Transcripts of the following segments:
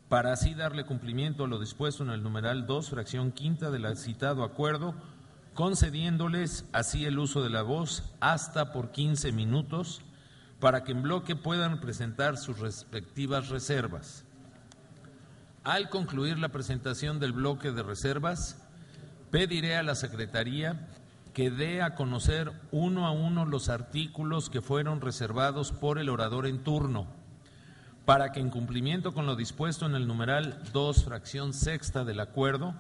para así darle cumplimiento a lo dispuesto en el numeral 2, fracción quinta del citado acuerdo, concediéndoles así el uso de la voz hasta por 15 minutos para que en bloque puedan presentar sus respectivas reservas. Al concluir la presentación del bloque de reservas, pediré a la Secretaría que dé a conocer uno a uno los artículos que fueron reservados por el orador en turno, para que en cumplimiento con lo dispuesto en el numeral 2, fracción sexta del acuerdo,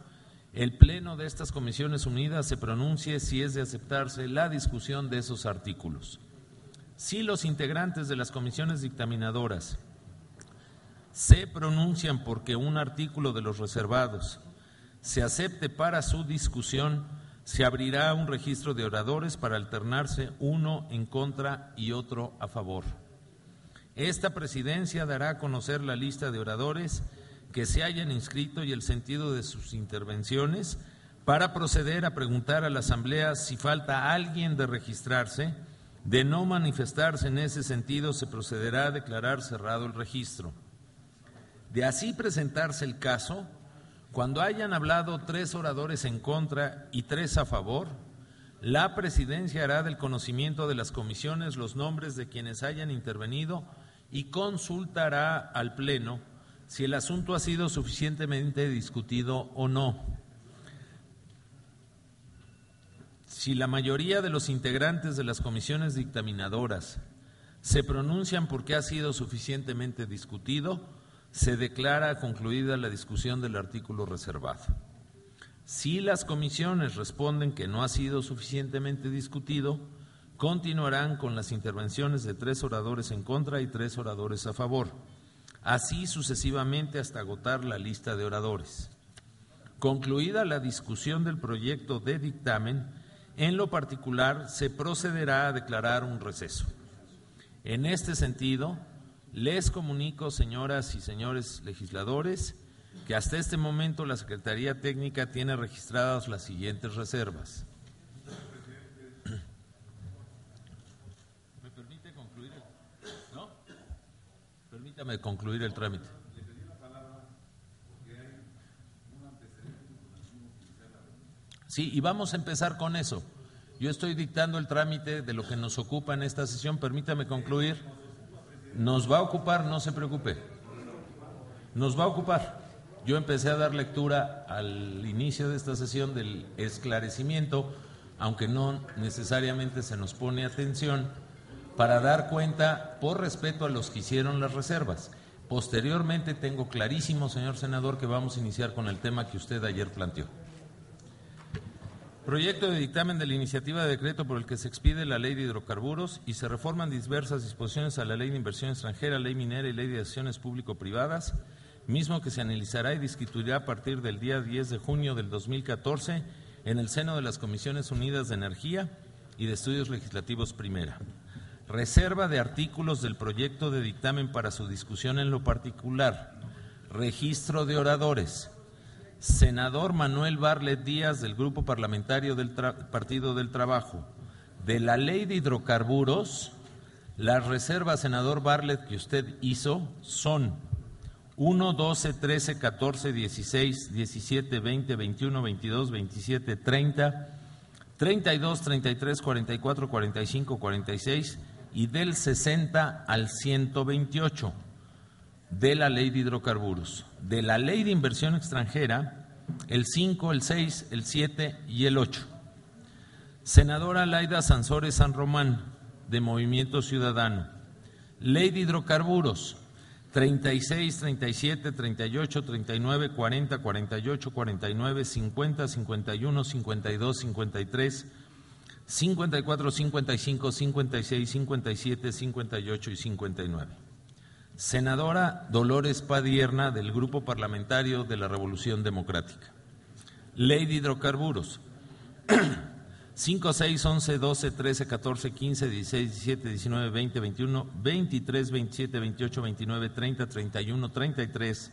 el Pleno de estas Comisiones Unidas se pronuncie si es de aceptarse la discusión de esos artículos. Si los integrantes de las comisiones dictaminadoras se pronuncian porque un artículo de los reservados se acepte para su discusión, se abrirá un registro de oradores para alternarse uno en contra y otro a favor. Esta presidencia dará a conocer la lista de oradores que se hayan inscrito y el sentido de sus intervenciones para proceder a preguntar a la Asamblea si falta alguien de registrarse. De no manifestarse en ese sentido, se procederá a declarar cerrado el registro. De así presentarse el caso, cuando hayan hablado 3 oradores en contra y 3 a favor, la presidencia hará del conocimiento de las comisiones los nombres de quienes hayan intervenido y consultará al Pleno si el asunto ha sido suficientemente discutido o no. Si la mayoría de los integrantes de las comisiones dictaminadoras se pronuncian porque ha sido suficientemente discutido, se declara concluida la discusión del artículo reservado. Si las comisiones responden que no ha sido suficientemente discutido, continuarán con las intervenciones de 3 oradores en contra y 3 oradores a favor, así sucesivamente hasta agotar la lista de oradores. Concluida la discusión del proyecto de dictamen, en lo particular, se procederá a declarar un receso. En este sentido, les comunico, señoras y señores legisladores, que hasta este momento la Secretaría Técnica tiene registradas las siguientes reservas. ¿Me permite concluir? ¿No? Permítame concluir el trámite. Sí, y vamos a empezar con eso. Yo estoy dictando el trámite de lo que nos ocupa en esta sesión. Permítame concluir. Nos va a ocupar, no se preocupe. Nos va a ocupar. Yo empecé a dar lectura al inicio de esta sesión del esclarecimiento, aunque no necesariamente se nos pone atención, para dar cuenta, por respeto a los que hicieron las reservas. Posteriormente tengo clarísimo, señor senador, que vamos a iniciar con el tema que usted ayer planteó. Proyecto de dictamen de la iniciativa de decreto por el que se expide la Ley de Hidrocarburos y se reforman diversas disposiciones a la Ley de Inversión Extranjera, Ley Minera y Ley de Acciones Público-Privadas, mismo que se analizará y discutirá a partir del día 10 de junio del 2014 en el seno de las Comisiones Unidas de Energía y de Estudios Legislativos Primera. Reserva de artículos del proyecto de dictamen para su discusión en lo particular. Registro de oradores. Senador Manuel Barlet Díaz, del Grupo Parlamentario del Partido del Trabajo. De la Ley de Hidrocarburos, las reservas, senador Barlet, que usted hizo son 1, 12, 13, 14, 16, 17, 20, 21, 22, 27, 30, 32, 33, 44, 45, 46 y del 60 al 128. De la Ley de Hidrocarburos. De la Ley de Inversión Extranjera, el 5, el 6, el 7 y el 8. Senadora Laida Sansores San Román, de Movimiento Ciudadano. Ley de Hidrocarburos, 36, 37, 38, 39, 40, 48, 49, 50, 51, 52, 53, 54, 55, 56, 57, 58 y 59. Senadora Dolores Padierna, del Grupo Parlamentario de la Revolución Democrática. Ley de Hidrocarburos, 5, 6, 11, 12, 13, 14, 15, 16, 17, 19, 20, 21, 23, 27, 28, 29, 30, 31, 33,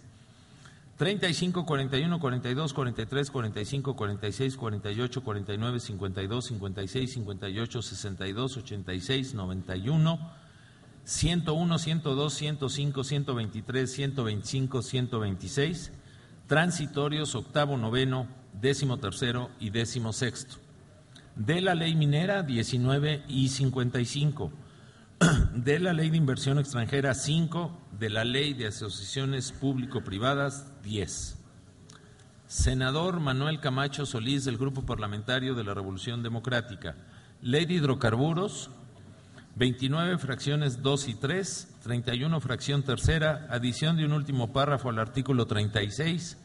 35, 41, 42, 43, 45, 46, 48, 49, 52, 56, 58, 62, 86, 91, 101, 102, 105, 123, 125, 126, transitorios octavo, noveno, 13º y 16º. De la Ley Minera, 19 y 55. De la Ley de Inversión Extranjera, 5. De la Ley de Asociaciones Público-Privadas, 10. Senador Manuel Camacho Solís, del Grupo Parlamentario de la Revolución Democrática. Ley de Hidrocarburos, 29 fracciones 2 y 3, 31 fracción tercera, adición de un último párrafo al artículo 36,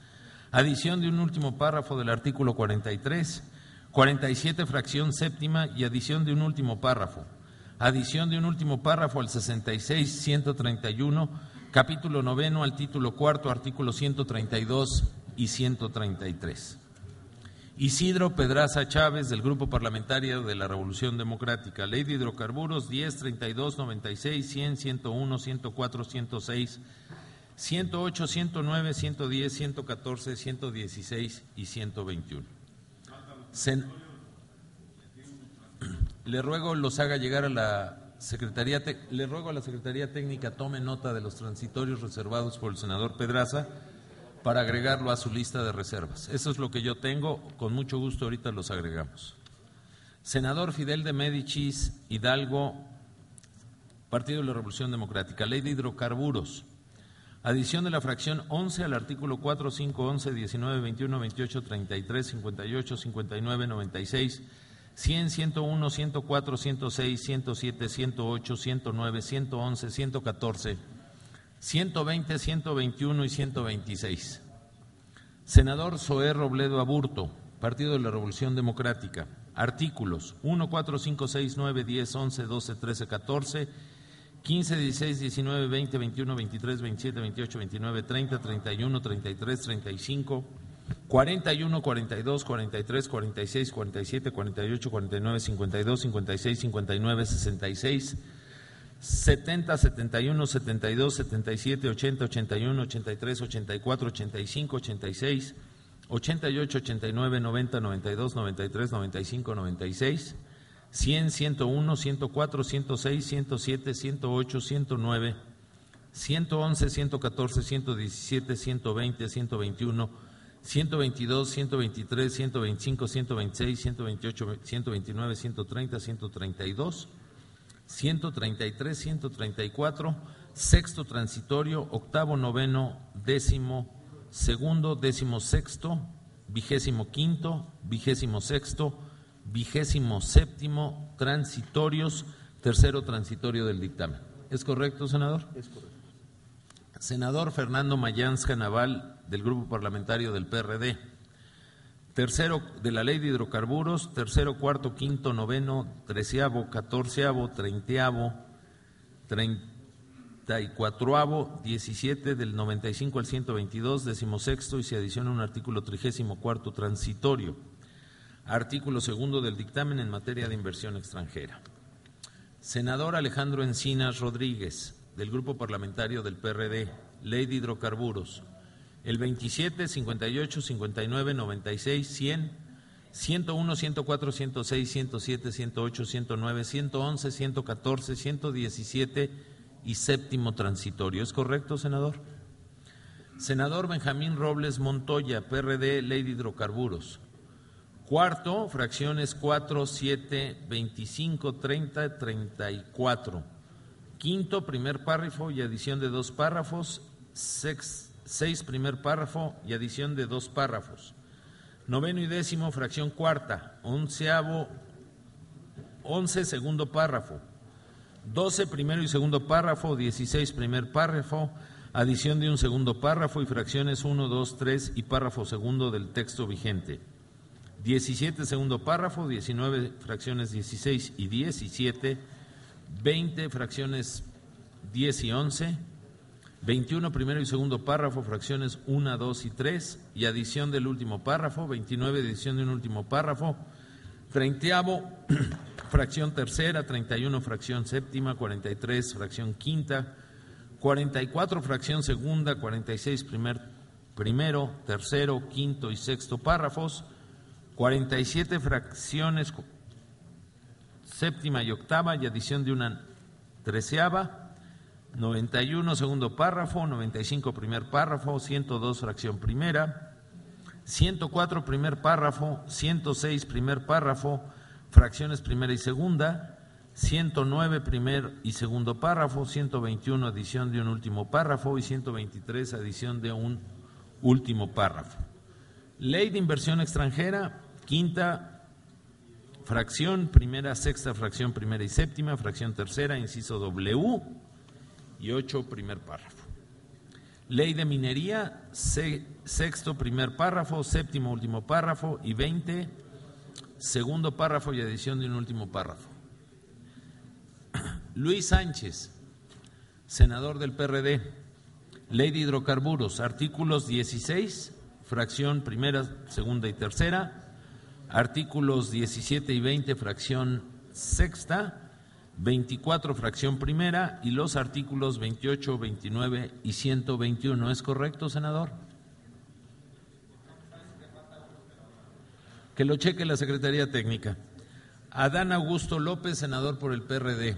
adición de un último párrafo del artículo 43, 47 fracción séptima y adición de un último párrafo, adición de un último párrafo al 66, 131, capítulo noveno al título cuarto, artículo 132 y 133. Isidro Pedraza Chávez, del Grupo Parlamentario de la Revolución Democrática. Ley de Hidrocarburos, 10, 32, 96, 100, 101, 104, 106, 108, 109, 110, 114, 116 y 121. Le ruego los haga llegar a la Secretaría, le ruego a la Secretaría Técnica tome nota de los transitorios reservados por el senador Pedraza para agregarlo a su lista de reservas. Eso es lo que yo tengo, con mucho gusto ahorita los agregamos. Senador Fidel de Médicis Hidalgo, Partido de la Revolución Democrática. Ley de Hidrocarburos. Adición de la fracción 11 al artículo 4, 5, 11, 19, 21, 28, 33, 58, 59, 96, 100, 101, 104, 106, 107, 108, 109, 111, 114, 120, 121 y 126. Senador Zoé Robledo Aburto, Partido de la Revolución Democrática. Artículos 1, 4, 5, 6, 9, 10, 11, 12, 13, 14, 15, 16, 19, 20, 21, 23, 27, 28, 29, 30, 31, 33, 35, 41, 42, 43, 46, 47, 48, 49, 52, 56, 59, 66, 70, 71, 72, 77, 80, 81, 83, 84, 85, 86, 88, 89, 90, 92, 93, 95, 96, 100, 101, 104, 106, 107, 108, 109, 111, 114, 117, 120, 121, 122, 123, 125, 126, 128, 129, 130, 132, 133, 134, sexto transitorio, octavo, noveno, décimo segundo, décimo sexto, 25º, 26º, 27º transitorios, tercero transitorio del dictamen. ¿Es correcto, senador? Es correcto. Senador Fernando Mayanzca Naval, del Grupo Parlamentario del PRD. Tercero, de la Ley de Hidrocarburos, tercero, cuarto, quinto, noveno, 13º, 14º, 30º, 34º, 17 del 95 al 122, 16º y se adiciona un artículo 34º transitorio. Artículo segundo del dictamen en materia de inversión extranjera. Senador Alejandro Encinas Rodríguez, del Grupo Parlamentario del PRD. Ley de Hidrocarburos. El 27, 58, 59, 96, 100, 101, 104, 106, 107, 108, 109, 111, 114, 117 y séptimo transitorio. ¿Es correcto, senador? Senador Benjamín Robles Montoya, PRD, Ley de Hidrocarburos. Cuarto, fracciones 4, 7, 25, 30, 34. Quinto, primer párrafo y adición de 2 párrafos. 6, primer párrafo y adición de 2 párrafos. Noveno y décimo, fracción cuarta. 11, segundo párrafo. 12, primero y segundo párrafo. 16, primer párrafo, adición de un segundo párrafo y fracciones 1, 2, 3 y párrafo segundo del texto vigente. 17, segundo párrafo. 19, fracciones 16 y 17. 20, fracciones 10 y 11. 21, primero y segundo párrafo, fracciones 1, 2 y 3 y adición del último párrafo. 29, adición de un último párrafo. 30º, fracción tercera. 31, fracción séptima. 43, fracción quinta. 44, fracción segunda. 46, primero, tercero, quinto y sexto párrafos. 47, fracciones séptima y octava y adición de una 13ª. 91, segundo párrafo, 95, primer párrafo, 102, fracción primera, 104, primer párrafo, 106, primer párrafo, fracciones primera y segunda, 109, primer y segundo párrafo, 121, adición de un último párrafo y 123, adición de un último párrafo. Ley de inversión extranjera, quinta fracción, primera, sexta, fracción primera y séptima, fracción tercera, inciso W y 8, primer párrafo. Ley de minería, sexto, primer párrafo, séptimo, último párrafo y 20, segundo párrafo y adición de un último párrafo. Luis Sánchez, senador del PRD. Ley de hidrocarburos, artículos 16, fracción primera, segunda y tercera, artículos 17 y 20, fracción sexta, 24, fracción primera, y los artículos 28, 29 y 121. ¿Es correcto, senador? Que lo cheque la Secretaría Técnica. Adán Augusto López, senador por el PRD.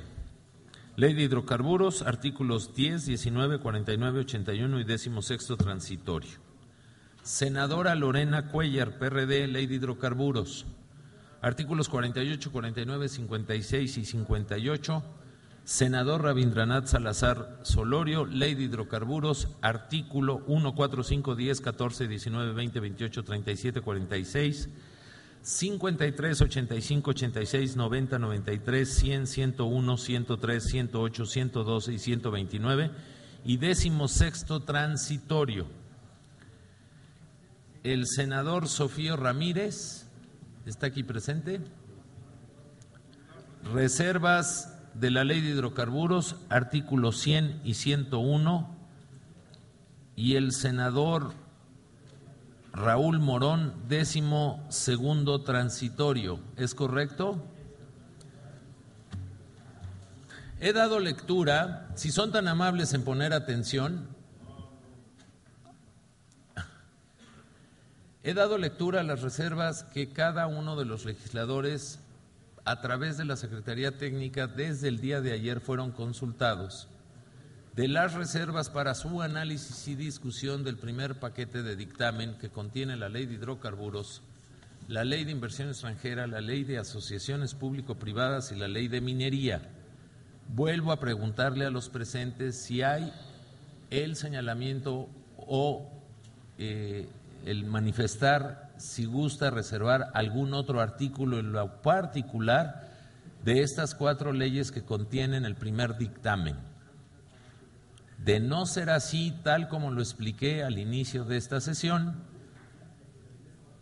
Ley de hidrocarburos, artículos 10, 19, 49, 81 y 16º transitorio. Senadora Lorena Cuellar, PRD, Ley de hidrocarburos. Artículos 48, 49, 56 y 58. Senador Rabindranath Salazar Solorio, Ley de hidrocarburos, artículo 1, 4, 5, 10, 14, 19, 20, 28, 37, 46, 53, 85, 86, 90, 93, 100, 101, 103, 108, 112 y 129 y 16º transitorio. El senador Sofío Ramírez está aquí presente. Reservas de la Ley de hidrocarburos, artículos 100 y 101, y el senador Raúl Morón, 12º transitorio. ¿Es correcto? He dado lectura, si son tan amables en poner atención, he dado lectura a las reservas que cada uno de los legisladores, a través de la Secretaría Técnica, desde el día de ayer fueron consultados. De las reservas para su análisis y discusión del primer paquete de dictamen que contiene la Ley de hidrocarburos, la Ley de inversión extranjera, la Ley de asociaciones público-privadas y la Ley de minería. Vuelvo a preguntarle a los presentes si hay el señalamiento o el manifestar si gusta reservar algún otro artículo en lo particular de estas 4 leyes que contienen el primer dictamen. De no ser así, tal como lo expliqué al inicio de esta sesión,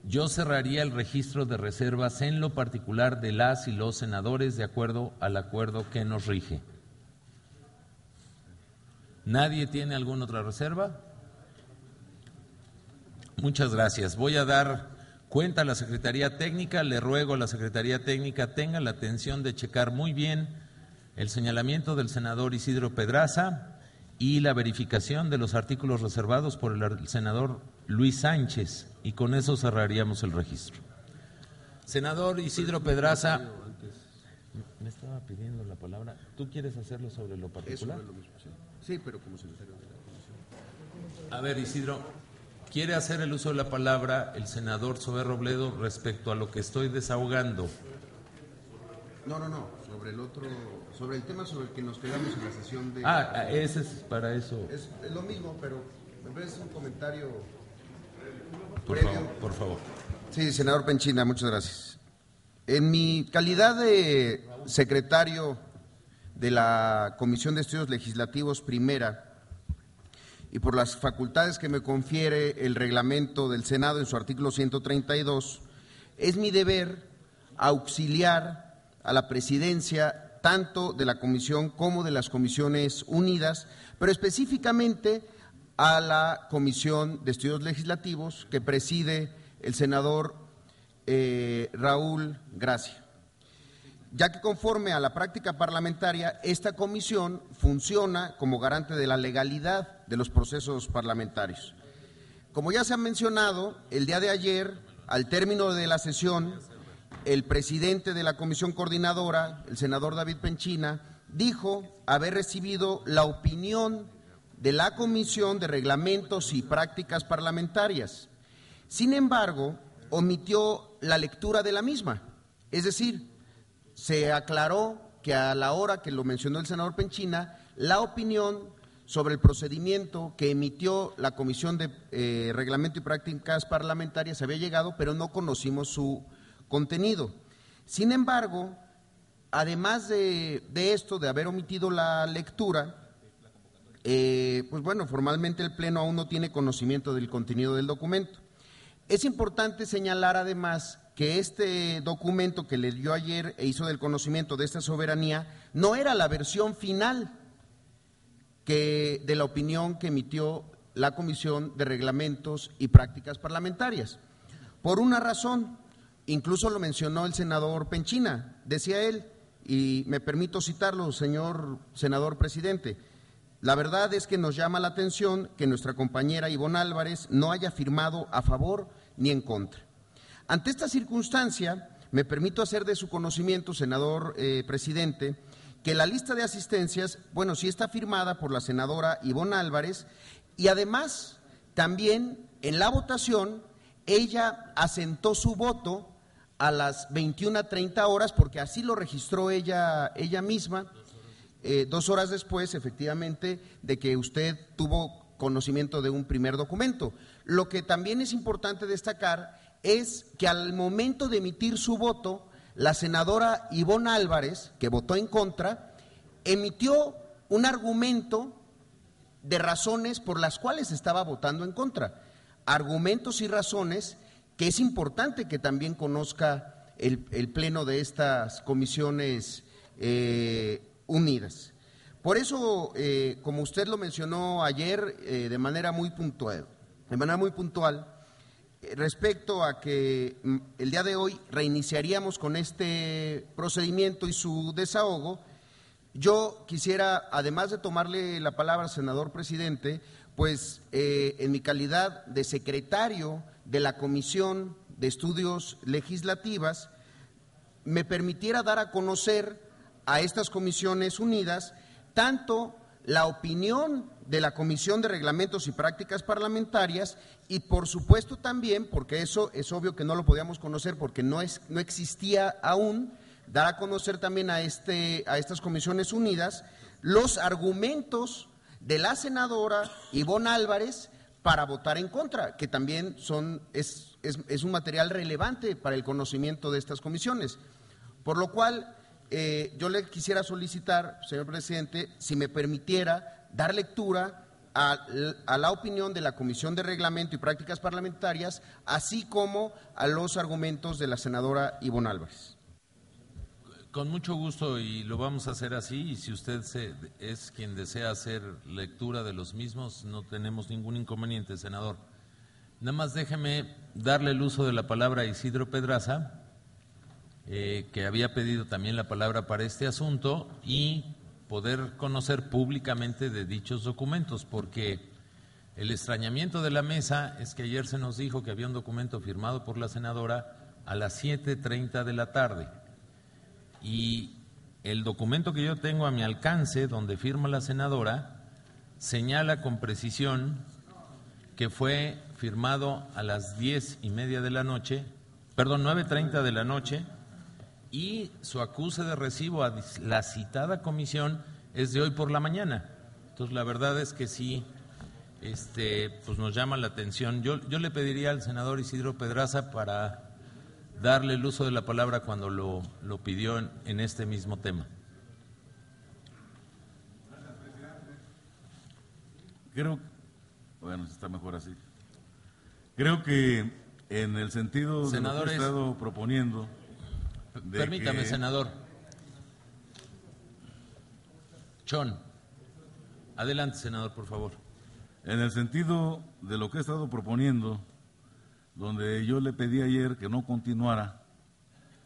yo cerraría el registro de reservas en lo particular de las y los senadores de acuerdo al acuerdo que nos rige. ¿Nadie tiene alguna otra reserva? Muchas gracias. Voy a dar cuenta a la Secretaría Técnica. Le ruego a la Secretaría Técnica tenga la atención de checar muy bien el señalamiento del senador Isidro Pedraza y la verificación de los artículos reservados por el senador Luis Sánchez, y con eso cerraríamos el registro. Senador Isidro Pedraza, me estaba pidiendo la palabra. ¿Tú quieres hacerlo sobre lo particular? Sí, pero como secretario de la comisión. A ver, Isidro, ¿quiere hacer el uso de la palabra el senador Zoé Robledo respecto a lo que estoy desahogando? No, sobre el otro, sobre el tema sobre el que nos quedamos en la sesión de... Ese es para eso. Es lo mismo, pero en vez de un comentario Por favor. Sí, senador Penchina, muchas gracias. En mi calidad de secretario de la Comisión de Estudios Legislativos Primera, y por las facultades que me confiere el reglamento del Senado en su artículo 132, es mi deber auxiliar a la presidencia tanto de la comisión como de las comisiones unidas, pero específicamente a la Comisión de Estudios Legislativos que preside el senador Raúl Gracia, ya que conforme a la práctica parlamentaria, esta comisión funciona como garante de la legalidad de los procesos parlamentarios. Como ya se ha mencionado, el día de ayer, al término de la sesión, el presidente de la comisión coordinadora, el senador David Penchina, dijo haber recibido la opinión de la Comisión de Reglamentos y Prácticas Parlamentarias. Sin embargo, omitió la lectura de la misma. Es decir, se aclaró que a la hora que lo mencionó el senador Penchina, la opinión sobre el procedimiento que emitió la Comisión de Reglamento y Prácticas Parlamentarias había llegado, pero no conocimos su contenido. Sin embargo, además de esto, de haber omitido la lectura, pues bueno, formalmente el Pleno aún no tiene conocimiento del contenido del documento. Es importante señalar además que este documento que le dio ayer e hizo del conocimiento de esta soberanía no era la versión final de la opinión que emitió la Comisión de Reglamentos y Prácticas Parlamentarias. Por una razón, incluso lo mencionó el senador Penchina, decía él, y me permito citarlo, señor senador presidente: la verdad es que nos llama la atención que nuestra compañera Ivonne Álvarez no haya firmado a favor ni en contra. Ante esta circunstancia, me permito hacer de su conocimiento, senador presidente, que la lista de asistencias, bueno, sí está firmada por la senadora Ivonne Álvarez, y además también en la votación ella asentó su voto a las 21:30 horas, porque así lo registró ella misma, 2 horas después, efectivamente, de que usted tuvo conocimiento de un primer documento. Lo que también es importante destacar es que al momento de emitir su voto, la senadora Ivonne Álvarez, que votó en contra, emitió un argumento de razones por las cuales estaba votando en contra. Argumentos y razones que es importante que también conozca el Pleno de estas comisiones unidas. Por eso, como usted lo mencionó ayer de manera muy puntual, respecto a que el día de hoy reiniciaríamos con este procedimiento y su desahogo, yo quisiera, además de tomarle la palabra al senador presidente, pues en mi calidad de secretario de la Comisión de Estudios Legislativas, me permitiera dar a conocer a estas comisiones unidas tanto la opinión de la Comisión de Reglamentos y Prácticas Parlamentarias y por supuesto también, porque eso es obvio que no lo podíamos conocer porque no existía aún, dar a conocer también a estas comisiones unidas los argumentos de la senadora Ivonne Álvarez para votar en contra, que también es un material relevante para el conocimiento de estas comisiones. Por lo cual, yo le quisiera solicitar, señor presidente, si me permitiera dar lectura a la opinión de la Comisión de Reglamento y Prácticas Parlamentarias, así como a los argumentos de la senadora Ivonne Álvarez. Con mucho gusto, y lo vamos a hacer así, y si usted es quien desea hacer lectura de los mismos, no tenemos ningún inconveniente, senador. Nada más déjeme darle el uso de la palabra a Isidro Pedraza, que había pedido también la palabra para este asunto, y poder conocer públicamente de dichos documentos, porque el extrañamiento de la mesa es que ayer se nos dijo que había un documento firmado por la senadora a las 7:30 de la tarde, y el documento que yo tengo a mi alcance, donde firma la senadora, señala con precisión que fue firmado a las 10:30 de la noche, perdón, 9:30 de la noche, y su acuse de recibo a la citada comisión es de hoy por la mañana. Entonces, la verdad es que sí, pues nos llama la atención. Yo le pediría al senador Isidro Pedraza para darle el uso de la palabra cuando lo pidió en este mismo tema. Bueno, está mejor así. Creo que en el sentido de lo que he estado proponiendo... Permítame, senador. Chon, adelante, senador, por favor. En el sentido de lo que he estado proponiendo, donde yo le pedí ayer que no continuara,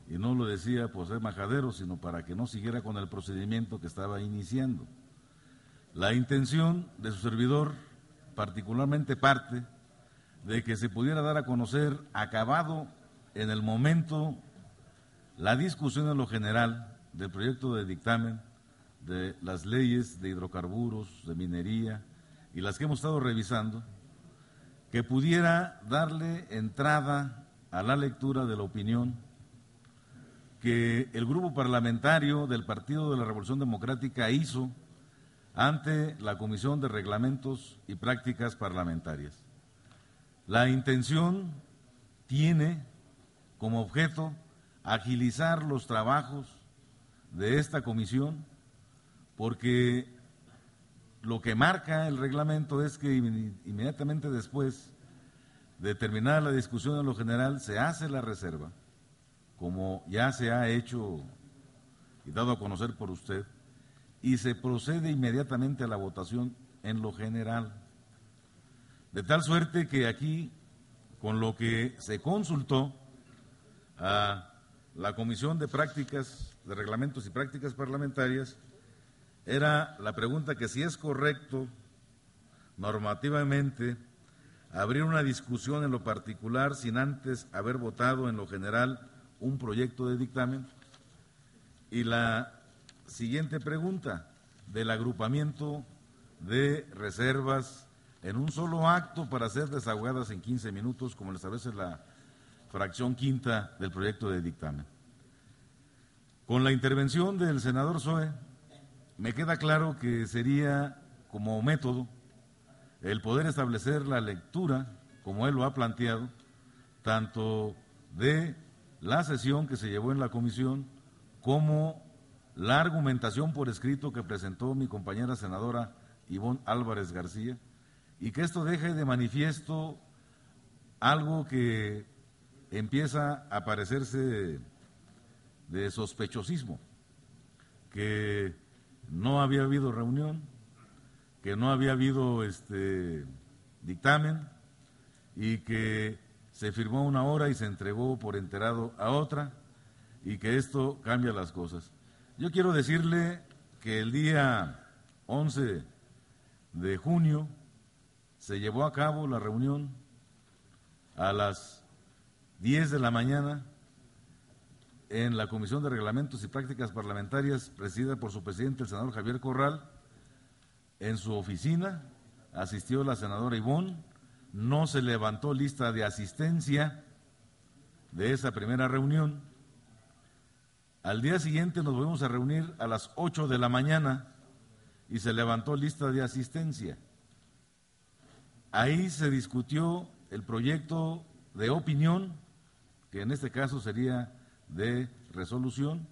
y no lo decía por ser majadero, sino para que no siguiera con el procedimiento que estaba iniciando. La intención de su servidor, particularmente parte de que se pudiera dar a conocer, acabado en el momento, la discusión en lo general del proyecto de dictamen, de las leyes de hidrocarburos, de minería y las que hemos estado revisando, que pudiera darle entrada a la lectura de la opinión que el grupo parlamentario del Partido de la Revolución Democrática hizo ante la Comisión de Reglamentos y Prácticas Parlamentarias. La intención tiene como objeto agilizar los trabajos de esta comisión, porque lo que marca el reglamento es que inmediatamente después de terminar la discusión en lo general se hace la reserva, como ya se ha hecho y dado a conocer por usted, y se procede inmediatamente a la votación en lo general. De tal suerte que aquí, con lo que se consultó a la Comisión de Prácticas, de Reglamentos y Prácticas Parlamentarias, era la pregunta que si es correcto normativamente abrir una discusión en lo particular sin antes haber votado en lo general un proyecto de dictamen, y la siguiente pregunta del agrupamiento de reservas en un solo acto para ser desahogadas en 15 minutos, como le establece la fracción quinta del proyecto de dictamen. Con la intervención del senador Zoe, me queda claro que sería como método el poder establecer la lectura, como él lo ha planteado, tanto de la sesión que se llevó en la comisión como la argumentación por escrito que presentó mi compañera senadora Ivonne Álvarez García, y que esto deje de manifiesto algo que empieza a parecerse de sospechosismo, que no había habido reunión, que no había habido dictamen y que se firmó una hora y se entregó por enterado a otra, y que esto cambia las cosas. Yo quiero decirle que el día 11 de junio se llevó a cabo la reunión a las 10 de la mañana en la Comisión de Reglamentos y Prácticas Parlamentarias, presidida por su presidente, el senador Javier Corral. En su oficina asistió la senadora Ivonne, no se levantó lista de asistencia de esa primera reunión. Al día siguiente nos volvimos a reunir a las 8 de la mañana y se levantó lista de asistencia. Ahí se discutió el proyecto de opinión, que en este caso sería de resolución,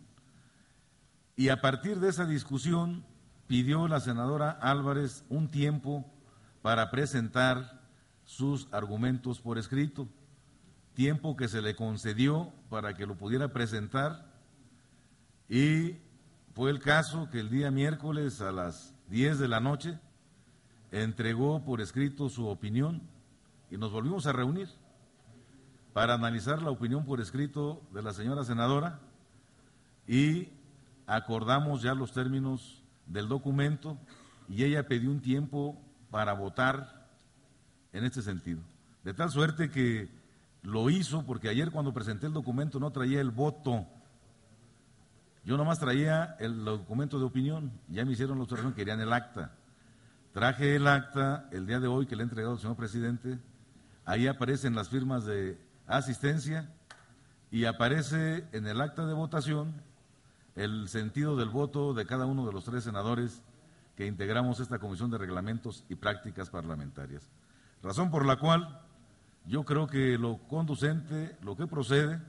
y a partir de esa discusión pidió la senadora Álvarez un tiempo para presentar sus argumentos por escrito, tiempo que se le concedió para que lo pudiera presentar, y fue el caso que el día miércoles a las 10 de la noche entregó por escrito su opinión y nos volvimos a reunir para analizar la opinión por escrito de la señora senadora y acordamos ya los términos del documento y ella pidió un tiempo para votar en este sentido. De tal suerte que lo hizo porque ayer cuando presenté el documento no traía el voto. Yo nomás traía el documento de opinión, ya me hicieron la observación, querían el acta. Traje el acta el día de hoy que le he entregado al señor presidente, ahí aparecen las firmas de asistencia y aparece en el acta de votación el sentido del voto de cada uno de los 3 senadores que integramos esta Comisión de Reglamentos y Prácticas Parlamentarias. Razón por la cual yo creo que lo conducente, lo que procede,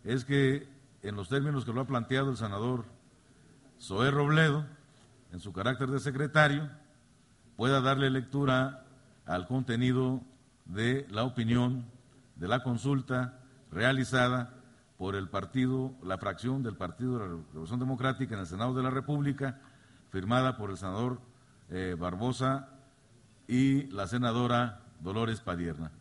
es que en los términos que lo ha planteado el senador Zoé Robledo, en su carácter de secretario, pueda darle lectura al contenido de la opinión de la consulta realizada por el partido, la fracción del Partido de la Revolución Democrática en el Senado de la República, firmada por el senador Barbosa y la senadora Dolores Padierna.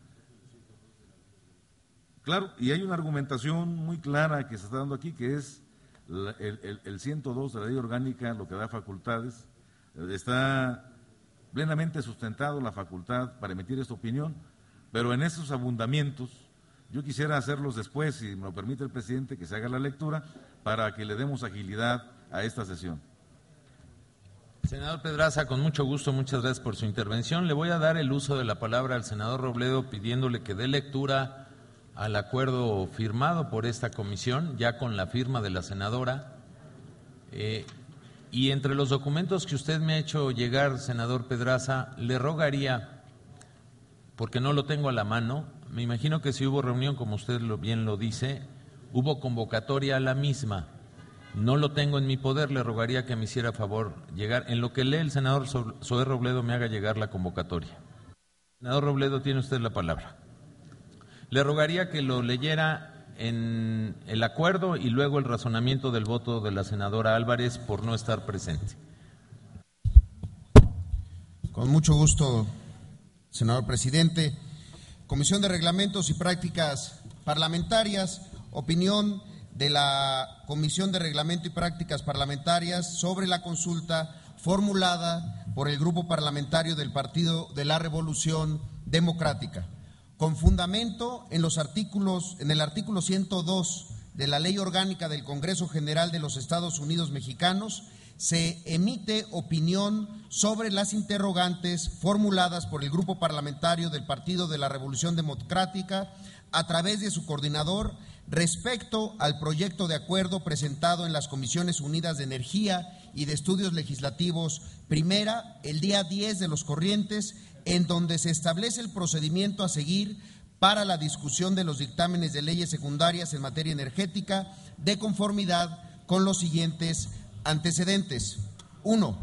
Claro, y hay una argumentación muy clara que se está dando aquí, que es el 102 de la Ley Orgánica, lo que da facultades. Está plenamente sustentado la facultad para emitir esta opinión, pero en esos abundamientos yo quisiera hacerlos después, si me lo permite el presidente, que se haga la lectura para que le demos agilidad a esta sesión. Senador Pedraza, con mucho gusto, muchas gracias por su intervención. Le voy a dar el uso de la palabra al senador Robledo pidiéndole que dé lectura al acuerdo firmado por esta comisión, ya con la firma de la senadora. Y entre los documentos que usted me ha hecho llegar, senador Pedraza, le rogaría, porque no lo tengo a la mano, me imagino que si hubo reunión, como usted bien lo dice, hubo convocatoria a la misma. No lo tengo en mi poder, le rogaría que me hiciera favor llegar. En lo que lee el senador Zoé Robledo, me haga llegar la convocatoria. Senador Robledo, tiene usted la palabra. Le rogaría que lo leyera en el acuerdo y luego el razonamiento del voto de la senadora Álvarez por no estar presente. Con mucho gusto, senador presidente. Comisión de Reglamentos y Prácticas Parlamentarias, opinión de la Comisión de Reglamento y Prácticas Parlamentarias sobre la consulta formulada por el Grupo Parlamentario del Partido de la Revolución Democrática, con fundamento en el artículo 102 de la Ley Orgánica del Congreso General de los Estados Unidos Mexicanos. Se emite opinión sobre las interrogantes formuladas por el Grupo Parlamentario del Partido de la Revolución Democrática a través de su coordinador respecto al proyecto de acuerdo presentado en las Comisiones Unidas de Energía y de Estudios Legislativos primera, el día 10 de los corrientes, en donde se establece el procedimiento a seguir para la discusión de los dictámenes de leyes secundarias en materia energética, de conformidad con los siguientes antecedentes. 1.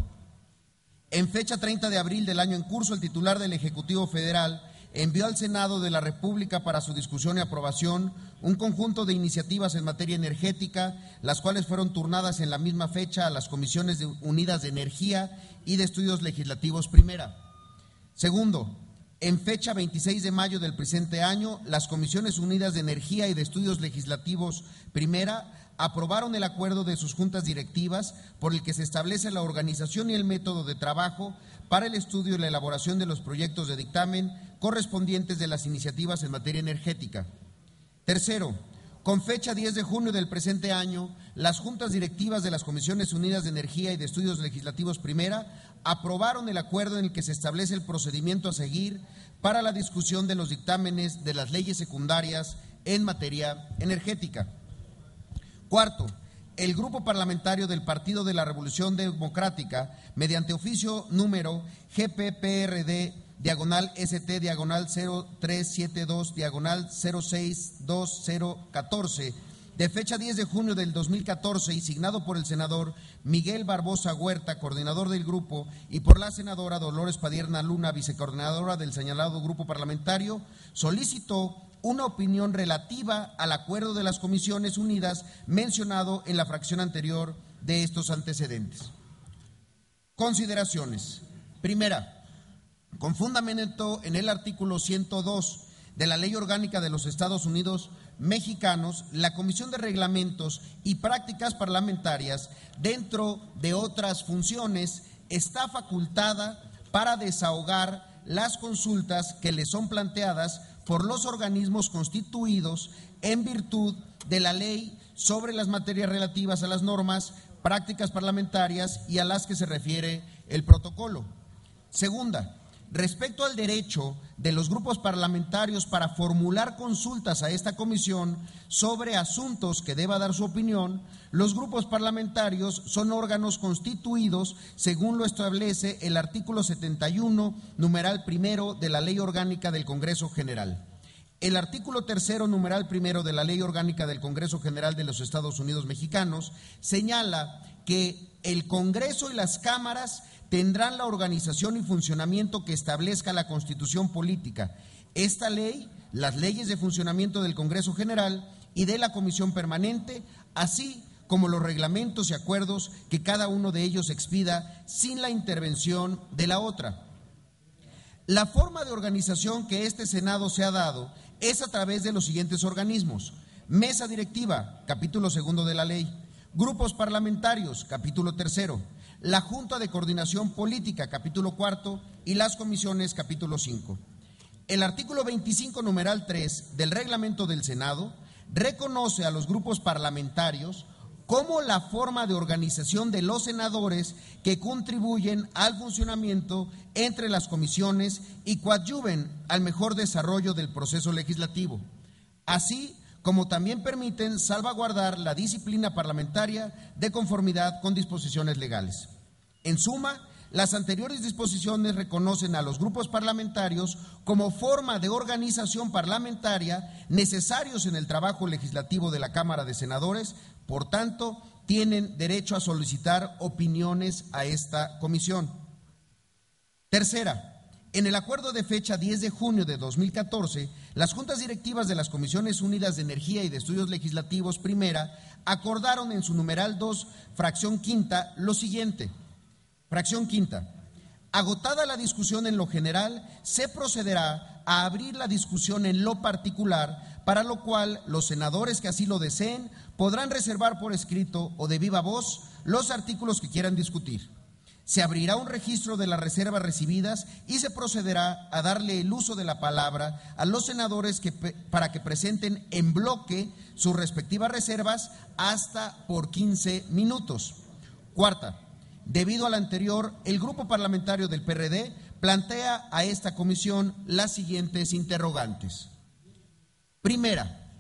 En fecha 30 de abril del año en curso, el titular del Ejecutivo Federal envió al Senado de la República para su discusión y aprobación un conjunto de iniciativas en materia energética, las cuales fueron turnadas en la misma fecha a las Comisiones Unidas de Energía y de Estudios Legislativos primera. Segundo, en fecha 26 de mayo del presente año, las Comisiones Unidas de Energía y de Estudios Legislativos primera aprobaron el acuerdo de sus juntas directivas por el que se establece la organización y el método de trabajo para el estudio y la elaboración de los proyectos de dictamen correspondientes de las iniciativas en materia energética. Tercero, con fecha 10 de junio del presente año, las juntas directivas de las Comisiones Unidas de Energía y de Estudios Legislativos primera aprobaron el acuerdo en el que se establece el procedimiento a seguir para la discusión de los dictámenes de las leyes secundarias en materia energética. Cuarto, el Grupo Parlamentario del Partido de la Revolución Democrática, mediante oficio número GPPRD/ST/0372/062014, de fecha 10 de junio del 2014 y signado por el senador Miguel Barbosa Huerta, coordinador del grupo, y por la senadora Dolores Padierna Luna, vicecoordinadora del señalado grupo parlamentario, solicitó una opinión relativa al acuerdo de las Comisiones Unidas mencionado en la fracción anterior de estos antecedentes. Consideraciones. Primera, con fundamento en el artículo 102 de la Ley Orgánica de los Estados Unidos Mexicanos, la Comisión de Reglamentos y Prácticas Parlamentarias, dentro de otras funciones, está facultada para desahogar las consultas que le son planteadas por los organismos constituidos en virtud de la ley sobre las materias relativas a las normas, prácticas parlamentarias y a las que se refiere el protocolo. Segunda, respecto al derecho de los grupos parlamentarios para formular consultas a esta comisión sobre asuntos que deba dar su opinión, los grupos parlamentarios son órganos constituidos según lo establece el artículo 71, numeral primero de la Ley Orgánica del Congreso General. El artículo tercero, numeral primero de la Ley Orgánica del Congreso General de los Estados Unidos Mexicanos señala que el Congreso y las cámaras tendrán la organización y funcionamiento que establezca la Constitución política. Esta ley, las leyes de funcionamiento del Congreso General y de la Comisión Permanente, así como los reglamentos y acuerdos que cada uno de ellos expida sin la intervención de la otra. La forma de organización que este Senado se ha dado es a través de los siguientes organismos: Mesa Directiva, capítulo segundo de la ley; Grupos Parlamentarios, capítulo tercero; la Junta de Coordinación Política, capítulo cuarto; y las comisiones, capítulo 5. El artículo 25, numeral 3 del reglamento del Senado reconoce a los grupos parlamentarios como la forma de organización de los senadores que contribuyen al funcionamiento entre las comisiones y coadyuven al mejor desarrollo del proceso legislativo, así como también permiten salvaguardar la disciplina parlamentaria de conformidad con disposiciones legales. En suma, las anteriores disposiciones reconocen a los grupos parlamentarios como forma de organización parlamentaria necesarios en el trabajo legislativo de la Cámara de Senadores, por tanto, tienen derecho a solicitar opiniones a esta comisión. Tercera, en el acuerdo de fecha 10 de junio de 2014, las juntas directivas de las Comisiones Unidas de Energía y de Estudios Legislativos Primera acordaron en su numeral 2, fracción quinta, lo siguiente. Fracción quinta. Agotada la discusión en lo general, se procederá a abrir la discusión en lo particular, para lo cual los senadores que así lo deseen podrán reservar por escrito o de viva voz los artículos que quieran discutir. Se abrirá un registro de las reservas recibidas y se procederá a darle el uso de la palabra a los senadores para que presenten en bloque sus respectivas reservas hasta por 15 minutos. Cuarta, debido al anterior, el grupo parlamentario del PRD plantea a esta comisión las siguientes interrogantes. Primera,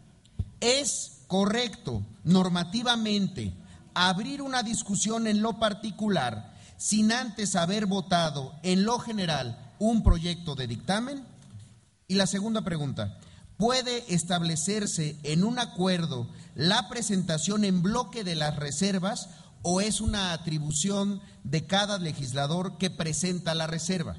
¿es correcto normativamente abrir una discusión en lo particular sin antes haber votado en lo general un proyecto de dictamen? Y la segunda pregunta, ¿puede establecerse en un acuerdo la presentación en bloque de las reservas o es una atribución de cada legislador que presenta la reserva?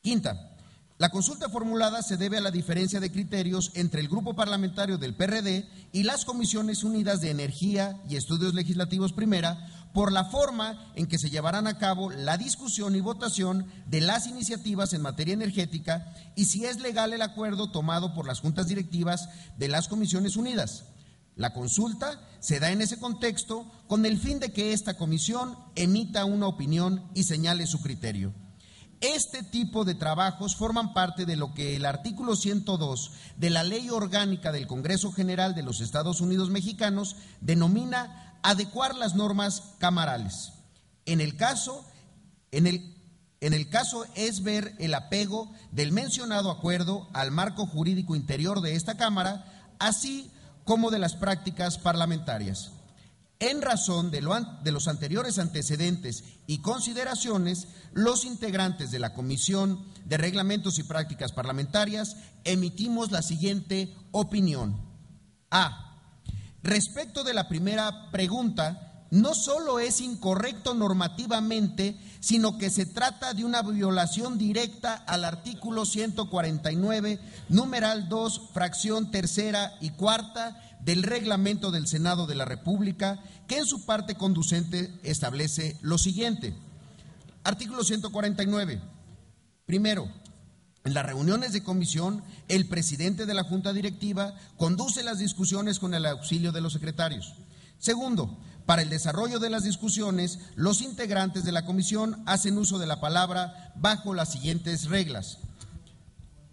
Quinta, la consulta formulada se debe a la diferencia de criterios entre el grupo parlamentario del PRD y las Comisiones Unidas de Energía y Estudios Legislativos Primera por la forma en que se llevarán a cabo la discusión y votación de las iniciativas en materia energética y si es legal el acuerdo tomado por las juntas directivas de las Comisiones Unidas. La consulta se da en ese contexto con el fin de que esta comisión emita una opinión y señale su criterio. Este tipo de trabajos forman parte de lo que el artículo 102 de la Ley Orgánica del Congreso General de los Estados Unidos Mexicanos denomina adecuar las normas camarales. En el caso es ver el apego del mencionado acuerdo al marco jurídico interior de esta Cámara, así como de las prácticas parlamentarias. En razón de los anteriores antecedentes y consideraciones, los integrantes de la Comisión de Reglamentos y Prácticas Parlamentarias emitimos la siguiente opinión. A. Respecto de la primera pregunta, no solo es incorrecto normativamente, sino que se trata de una violación directa al artículo 149, numeral 2, fracción tercera y cuarta del Reglamento del Senado de la República, que en su parte conducente establece lo siguiente. Artículo 149. Primero, en las reuniones de comisión, el presidente de la Junta Directiva conduce las discusiones con el auxilio de los secretarios. Segundo, para el desarrollo de las discusiones, los integrantes de la comisión hacen uso de la palabra bajo las siguientes reglas.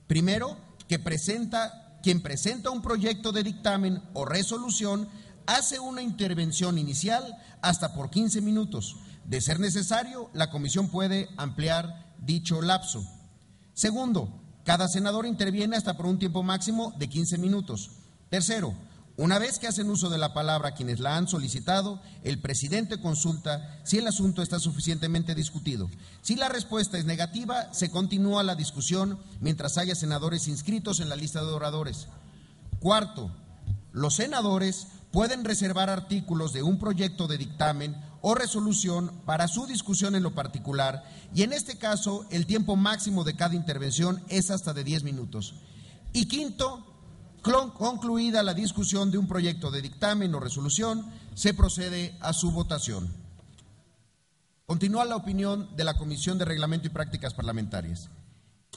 Primero, quien presenta un proyecto de dictamen o resolución hace una intervención inicial hasta por 15 minutos. De ser necesario, la comisión puede ampliar dicho lapso. Segundo, cada senador interviene hasta por un tiempo máximo de 15 minutos. Tercero, una vez que hacen uso de la palabra quienes la han solicitado, el presidente consulta si el asunto está suficientemente discutido. Si la respuesta es negativa, se continúa la discusión mientras haya senadores inscritos en la lista de oradores. Cuarto, los senadores pueden reservar artículos de un proyecto de dictamen o resolución para su discusión en lo particular y en este caso el tiempo máximo de cada intervención es hasta de 10 minutos. Y quinto, concluida la discusión de un proyecto de dictamen o resolución, se procede a su votación. Continúa la opinión de la Comisión de Reglamento y Prácticas Parlamentarias.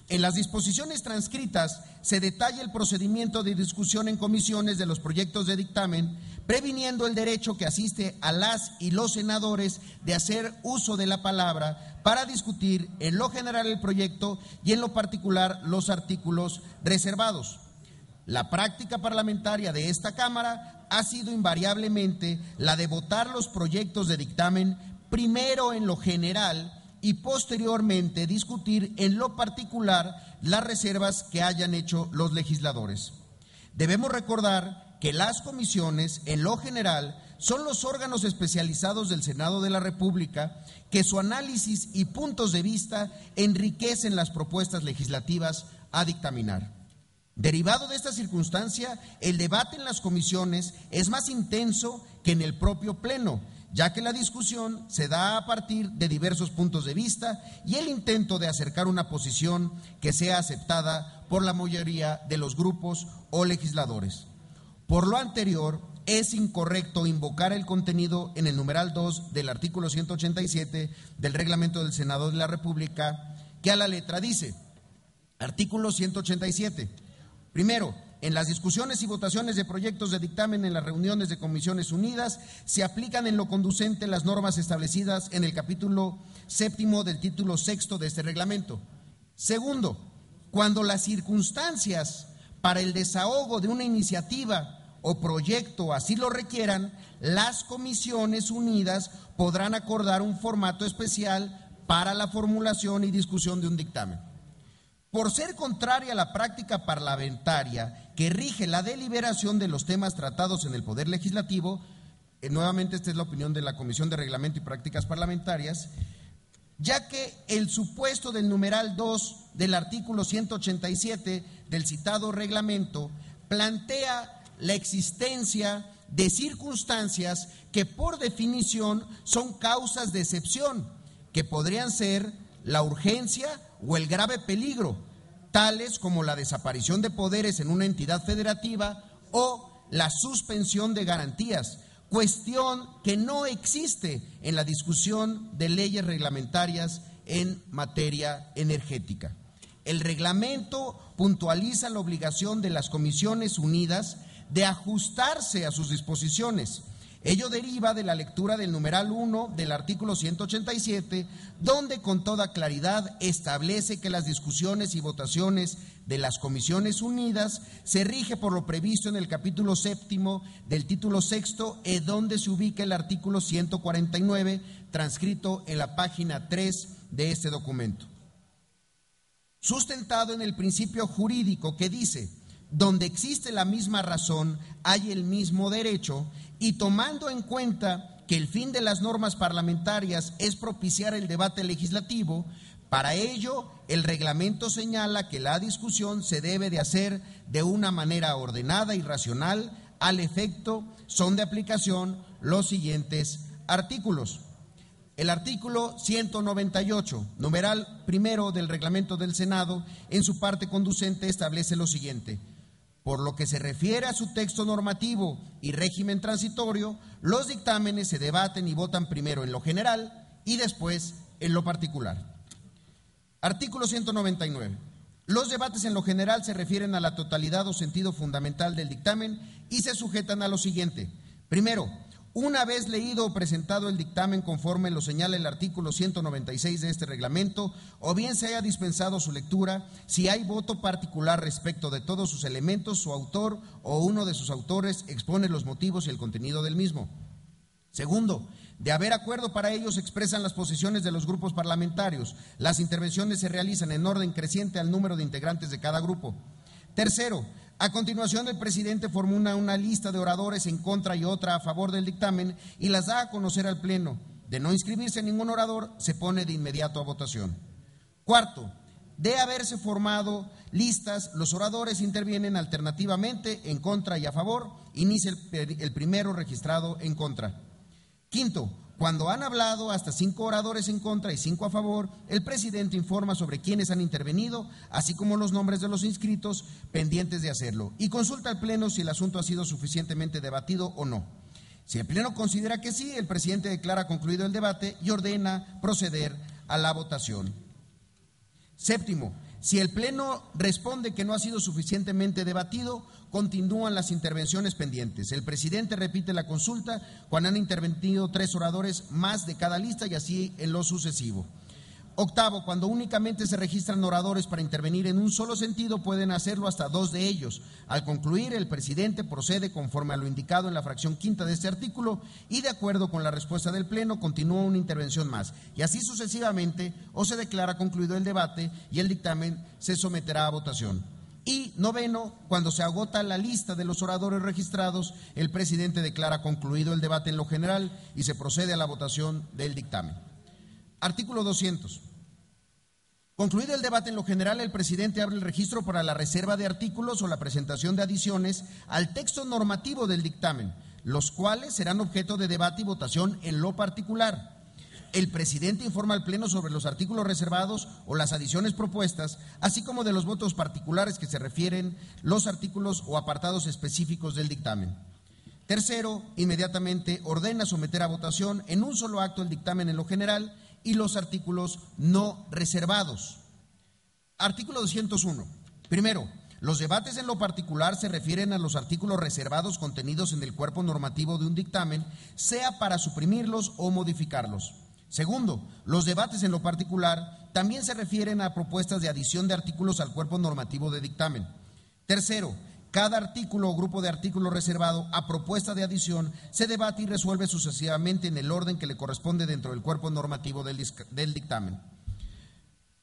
En las disposiciones transcritas se detalla el procedimiento de discusión en comisiones de los proyectos de dictamen, previniendo el derecho que asiste a las y los senadores de hacer uso de la palabra para discutir en lo general el proyecto y en lo particular los artículos reservados. La práctica parlamentaria de esta Cámara ha sido invariablemente la de votar los proyectos de dictamen primero en lo general y posteriormente discutir en lo particular las reservas que hayan hecho los legisladores. Debemos recordar que las comisiones, en lo general, son los órganos especializados del Senado de la República que su análisis y puntos de vista enriquecen las propuestas legislativas a dictaminar. Derivado de esta circunstancia, el debate en las comisiones es más intenso que en el propio Pleno, ya que la discusión se da a partir de diversos puntos de vista y el intento de acercar una posición que sea aceptada por la mayoría de los grupos o legisladores. Por lo anterior, es incorrecto invocar el contenido en el numeral 2 del artículo 187 del Reglamento del Senado de la República, que a la letra dice: artículo 187. Primero, en las discusiones y votaciones de proyectos de dictamen en las reuniones de comisiones unidas se aplican en lo conducente las normas establecidas en el capítulo 7 del título 6 de este reglamento. Segundo, cuando las circunstancias para el desahogo de una iniciativa o proyecto así lo requieran, las comisiones unidas podrán acordar un formato especial para la formulación y discusión de un dictamen. Por ser contraria a la práctica parlamentaria que rige la deliberación de los temas tratados en el Poder Legislativo, nuevamente esta es la opinión de la Comisión de Reglamento y Prácticas Parlamentarias, ya que el supuesto del numeral 2 del artículo 187 del citado reglamento plantea la existencia de circunstancias que por definición son causas de excepción, que podrían ser la urgencia o el grave peligro, tales como la desaparición de poderes en una entidad federativa o la suspensión de garantías, cuestión que no existe en la discusión de leyes reglamentarias en materia energética. El reglamento puntualiza la obligación de las comisiones unidas de ajustarse a sus disposiciones. Ello deriva de la lectura del numeral 1 del artículo 187, donde con toda claridad establece que las discusiones y votaciones de las comisiones unidas se rige por lo previsto en el capítulo 7 del título 6, en donde se ubica el artículo 149, transcrito en la página 3 de este documento. Sustentado en el principio jurídico que dice: donde existe la misma razón, hay el mismo derecho, y tomando en cuenta que el fin de las normas parlamentarias es propiciar el debate legislativo, para ello el reglamento señala que la discusión se debe de hacer de una manera ordenada y racional. Al efecto, son de aplicación los siguientes artículos. El artículo 198, numeral primero del reglamento del Senado, en su parte conducente establece lo siguiente: por lo que se refiere a su texto normativo y régimen transitorio, los dictámenes se debaten y votan primero en lo general y después en lo particular. Artículo 199. Los debates en lo general se refieren a la totalidad o sentido fundamental del dictamen y se sujetan a lo siguiente. Primero, una vez leído o presentado el dictamen conforme lo señala el artículo 196 de este reglamento, o bien se haya dispensado su lectura, si hay voto particular respecto de todos sus elementos, su autor o uno de sus autores expone los motivos y el contenido del mismo. Segundo, de haber acuerdo para ello se expresan las posiciones de los grupos parlamentarios. Las intervenciones se realizan en orden creciente al número de integrantes de cada grupo. Tercero, a continuación el presidente formula una lista de oradores en contra y otra a favor del dictamen y las da a conocer al Pleno. De no inscribirse ningún orador, se pone de inmediato a votación. Cuarto, de haberse formado listas, los oradores intervienen alternativamente en contra y a favor, inicia el primero registrado en contra. Quinto, cuando han hablado hasta 5 oradores en contra y 5 a favor, el presidente informa sobre quiénes han intervenido, así como los nombres de los inscritos pendientes de hacerlo, y consulta al Pleno si el asunto ha sido suficientemente debatido o no. Si el Pleno considera que sí, el presidente declara concluido el debate y ordena proceder a la votación. Séptimo, si el Pleno responde que no ha sido suficientemente debatido, continúan las intervenciones pendientes. El presidente repite la consulta cuando han intervenido 3 oradores más de cada lista y así en lo sucesivo. Octavo, cuando únicamente se registran oradores para intervenir en un solo sentido, pueden hacerlo hasta 2 de ellos. Al concluir, el presidente procede conforme a lo indicado en la fracción quinta de este artículo y de acuerdo con la respuesta del Pleno, continúa una intervención más. Y así sucesivamente, o se declara concluido el debate y el dictamen se someterá a votación. Y noveno, cuando se agota la lista de los oradores registrados, el presidente declara concluido el debate en lo general y se procede a la votación del dictamen. Artículo 200. Concluido el debate en lo general, el presidente abre el registro para la reserva de artículos o la presentación de adiciones al texto normativo del dictamen, los cuales serán objeto de debate y votación en lo particular. El presidente informa al Pleno sobre los artículos reservados o las adiciones propuestas, así como de los votos particulares que se refieren los artículos o apartados específicos del dictamen. Tercero, inmediatamente ordena someter a votación en un solo acto el dictamen en lo general y los artículos no reservados. Artículo 201. Primero, los debates en lo particular se refieren a los artículos reservados contenidos en el cuerpo normativo de un dictamen, sea para suprimirlos o modificarlos. Segundo, los debates en lo particular también se refieren a propuestas de adición de artículos al cuerpo normativo de dictamen. Tercero, cada artículo o grupo de artículos reservado a propuesta de adición se debate y resuelve sucesivamente en el orden que le corresponde dentro del cuerpo normativo del dictamen.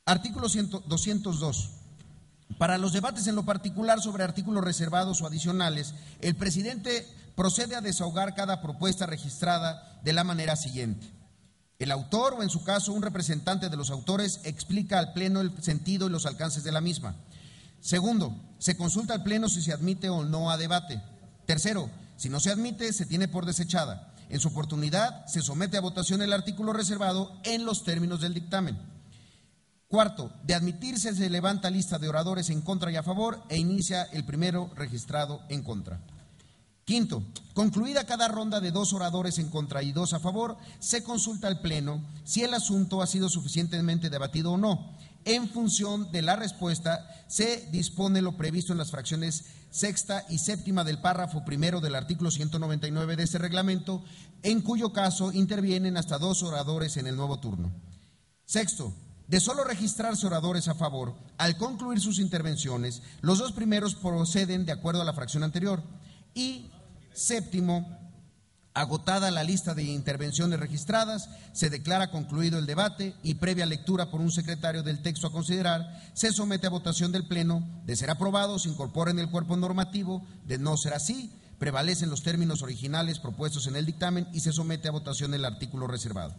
Artículo 202. Para los debates en lo particular sobre artículos reservados o adicionales, el presidente procede a desahogar cada propuesta registrada de la manera siguiente. El autor, o en su caso un representante de los autores, explica al Pleno el sentido y los alcances de la misma. Segundo, se consulta al Pleno si se admite o no a debate. Tercero, si no se admite, se tiene por desechada. En su oportunidad, se somete a votación el artículo reservado en los términos del dictamen. Cuarto, de admitirse, se levanta lista de oradores en contra y a favor e inicia el primero registrado en contra. Quinto, concluida cada ronda de 2 oradores en contra y 2 a favor, se consulta al Pleno si el asunto ha sido suficientemente debatido o no. En función de la respuesta, se dispone lo previsto en las fracciones sexta y séptima del párrafo primero del artículo 199 de este reglamento, en cuyo caso intervienen hasta 2 oradores en el nuevo turno. Sexto, de solo registrarse oradores a favor, al concluir sus intervenciones, los 2 primeros proceden de acuerdo a la fracción anterior. Y séptimo, agotada la lista de intervenciones registradas, se declara concluido el debate y previa lectura por un secretario del texto a considerar, se somete a votación del Pleno. De ser aprobado, se incorpora en el cuerpo normativo. De no ser así, prevalecen los términos originales propuestos en el dictamen y se somete a votación el artículo reservado.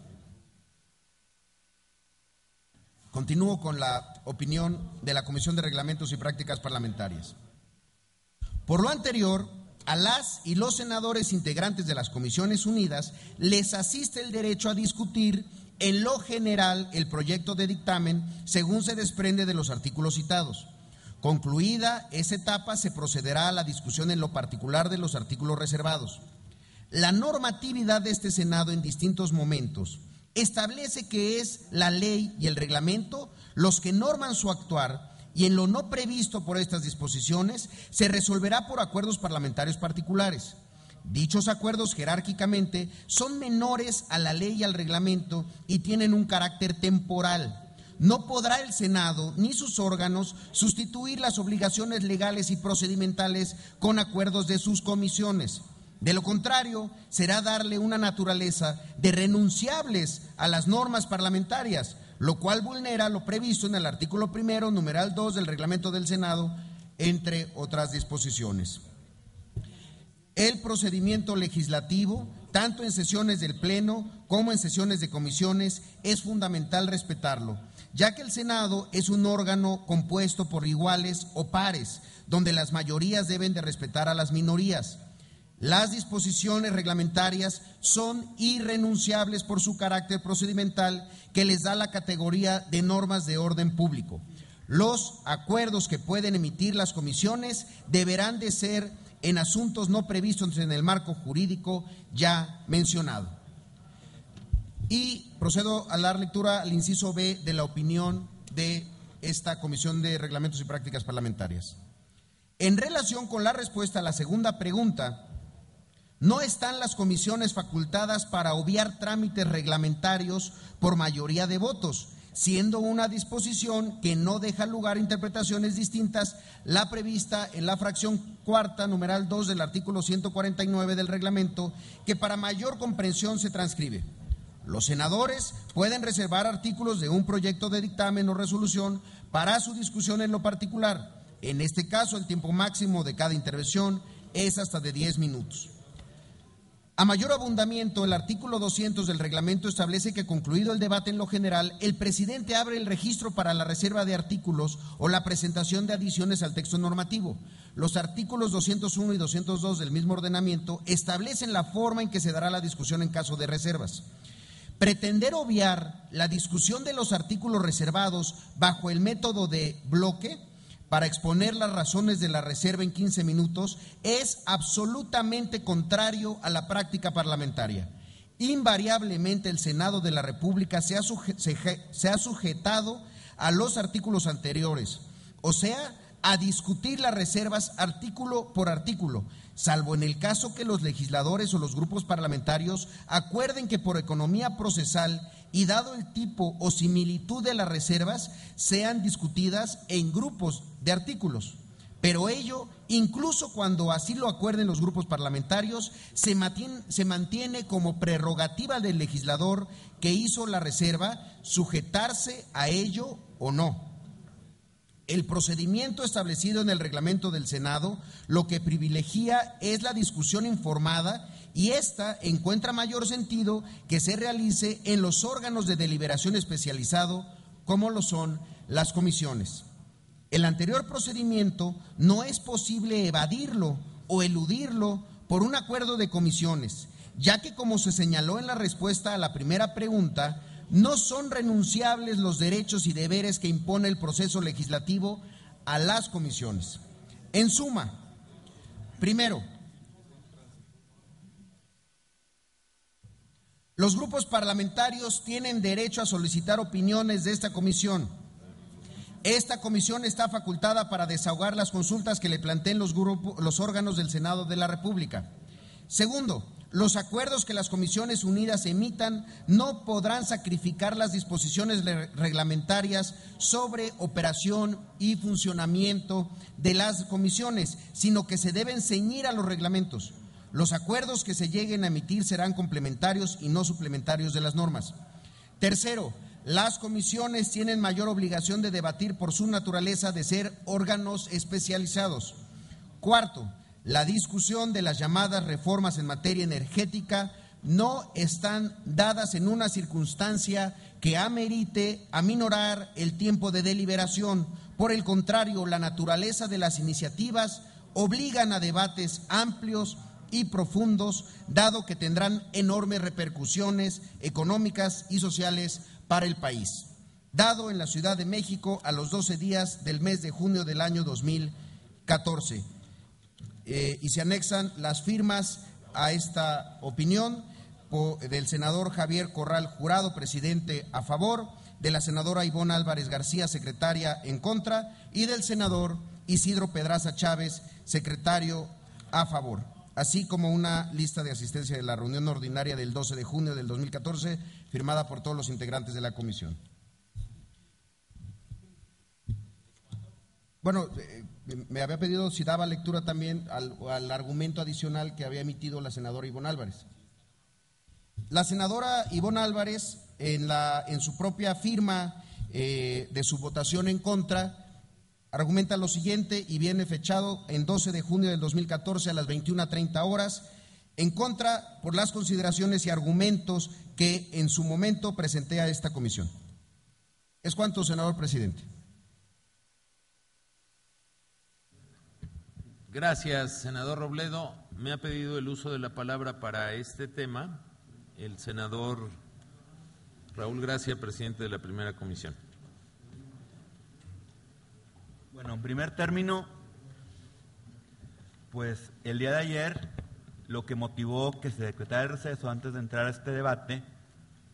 Continúo con la opinión de la Comisión de Reglamentos y Prácticas Parlamentarias. Por lo anterior, a las y los senadores integrantes de las Comisiones Unidas les asiste el derecho a discutir en lo general el proyecto de dictamen según se desprende de los artículos citados. Concluida esa etapa, se procederá a la discusión en lo particular de los artículos reservados. La normatividad de este Senado en distintos momentos establece que es la ley y el reglamento los que norman su actuar, y en lo no previsto por estas disposiciones se resolverá por acuerdos parlamentarios particulares. Dichos acuerdos jerárquicamente son menores a la ley y al reglamento y tienen un carácter temporal. No podrá el Senado ni sus órganos sustituir las obligaciones legales y procedimentales con acuerdos de sus comisiones. De lo contrario, será darle una naturaleza de renunciables a las normas parlamentarias, lo cual vulnera lo previsto en el artículo primero, numeral 2 del reglamento del Senado, entre otras disposiciones. El procedimiento legislativo, tanto en sesiones del Pleno como en sesiones de comisiones, es fundamental respetarlo, ya que el Senado es un órgano compuesto por iguales o pares, donde las mayorías deben de respetar a las minorías. Las disposiciones reglamentarias son irrenunciables por su carácter procedimental que les da la categoría de normas de orden público. Los acuerdos que pueden emitir las comisiones deberán de ser en asuntos no previstos en el marco jurídico ya mencionado. Y procedo a dar lectura al inciso B de la opinión de esta Comisión de Reglamentos y Prácticas Parlamentarias. En relación con la respuesta a la segunda pregunta, no están las comisiones facultadas para obviar trámites reglamentarios por mayoría de votos, siendo una disposición que no deja lugar a interpretaciones distintas la prevista en la fracción cuarta, numeral 2 del artículo 149 del reglamento, que para mayor comprensión se transcribe: los senadores pueden reservar artículos de un proyecto de dictamen o resolución para su discusión en lo particular. En este caso, el tiempo máximo de cada intervención es hasta de 10 minutos. A mayor abundamiento, el artículo 200 del reglamento establece que, concluido el debate en lo general, el presidente abre el registro para la reserva de artículos o la presentación de adiciones al texto normativo. Los artículos 201 y 202 del mismo ordenamiento establecen la forma en que se dará la discusión en caso de reservas. Pretender obviar la discusión de los artículos reservados bajo el método de bloque para exponer las razones de la reserva en 15 minutos es absolutamente contrario a la práctica parlamentaria. Invariablemente el Senado de la República se ha sujetado a los artículos anteriores, o sea, a discutir las reservas artículo por artículo, salvo en el caso que los legisladores o los grupos parlamentarios acuerden que por economía procesal y dado el tipo o similitud de las reservas sean discutidas en grupos de artículos. Pero ello, incluso cuando así lo acuerden los grupos parlamentarios, se mantiene como prerrogativa del legislador que hizo la reserva sujetarse a ello o no. El procedimiento establecido en el reglamento del Senado lo que privilegia es la discusión informada, y esta encuentra mayor sentido que se realice en los órganos de deliberación especializado, como lo son las comisiones. El anterior procedimiento no es posible evadirlo o eludirlo por un acuerdo de comisiones, ya que, como se señaló en la respuesta a la primera pregunta, no son renunciables los derechos y deberes que impone el proceso legislativo a las comisiones. En suma, primero, los grupos parlamentarios tienen derecho a solicitar opiniones de esta comisión. Esta comisión está facultada para desahogar las consultas que le planteen los órganos del Senado de la República. Segundo, los acuerdos que las comisiones unidas emitan no podrán sacrificar las disposiciones reglamentarias sobre operación y funcionamiento de las comisiones, sino que se deben ceñir a los reglamentos. Los acuerdos que se lleguen a emitir serán complementarios y no suplementarios de las normas. Tercero, las comisiones tienen mayor obligación de debatir por su naturaleza de ser órganos especializados. Cuarto, la discusión de las llamadas reformas en materia energética no están dadas en una circunstancia que amerite aminorar el tiempo de deliberación. Por el contrario, la naturaleza de las iniciativas obligan a debates amplios y profundos, dado que tendrán enormes repercusiones económicas y sociales para el país. Dado en la Ciudad de México a los 12 días del mes de junio del año 2014. Y se anexan las firmas a esta opinión del senador Javier Corral Jurado, presidente, a favor, de la senadora Ivonne Álvarez García, secretaria, en contra, y del senador Isidro Pedraza Chávez, secretario, a favor, así como una lista de asistencia de la reunión ordinaria del 12 de junio del 2014, firmada por todos los integrantes de la comisión. Bueno, me había pedido si daba lectura también al argumento adicional que había emitido la senadora Ivonne Álvarez. La senadora Ivonne Álvarez, en su propia firma de su votación en contra, argumenta lo siguiente, y viene fechado en 12 de junio del 2014 a las 21:30 horas, en contra por las consideraciones y argumentos que en su momento presenté a esta comisión. Es cuanto, senador presidente. Gracias, senador Robledo. Me ha pedido el uso de la palabra para este tema el senador Raúl Gracia, presidente de la primera comisión. Bueno, en primer término, pues el día de ayer lo que motivó que se decretara el receso antes de entrar a este debate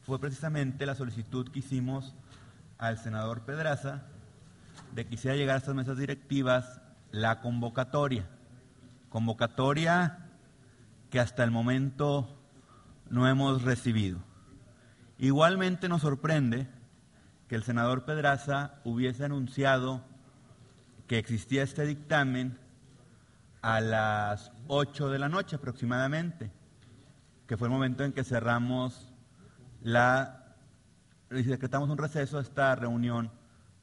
fue precisamente la solicitud que hicimos al senador Pedraza de que hiciera llegar a estas mesas directivas la convocatoria que hasta el momento no hemos recibido. Igualmente nos sorprende que el senador Pedraza hubiese anunciado que existía este dictamen a las 8 de la noche aproximadamente, que fue el momento en que cerramos y decretamos un receso a esta reunión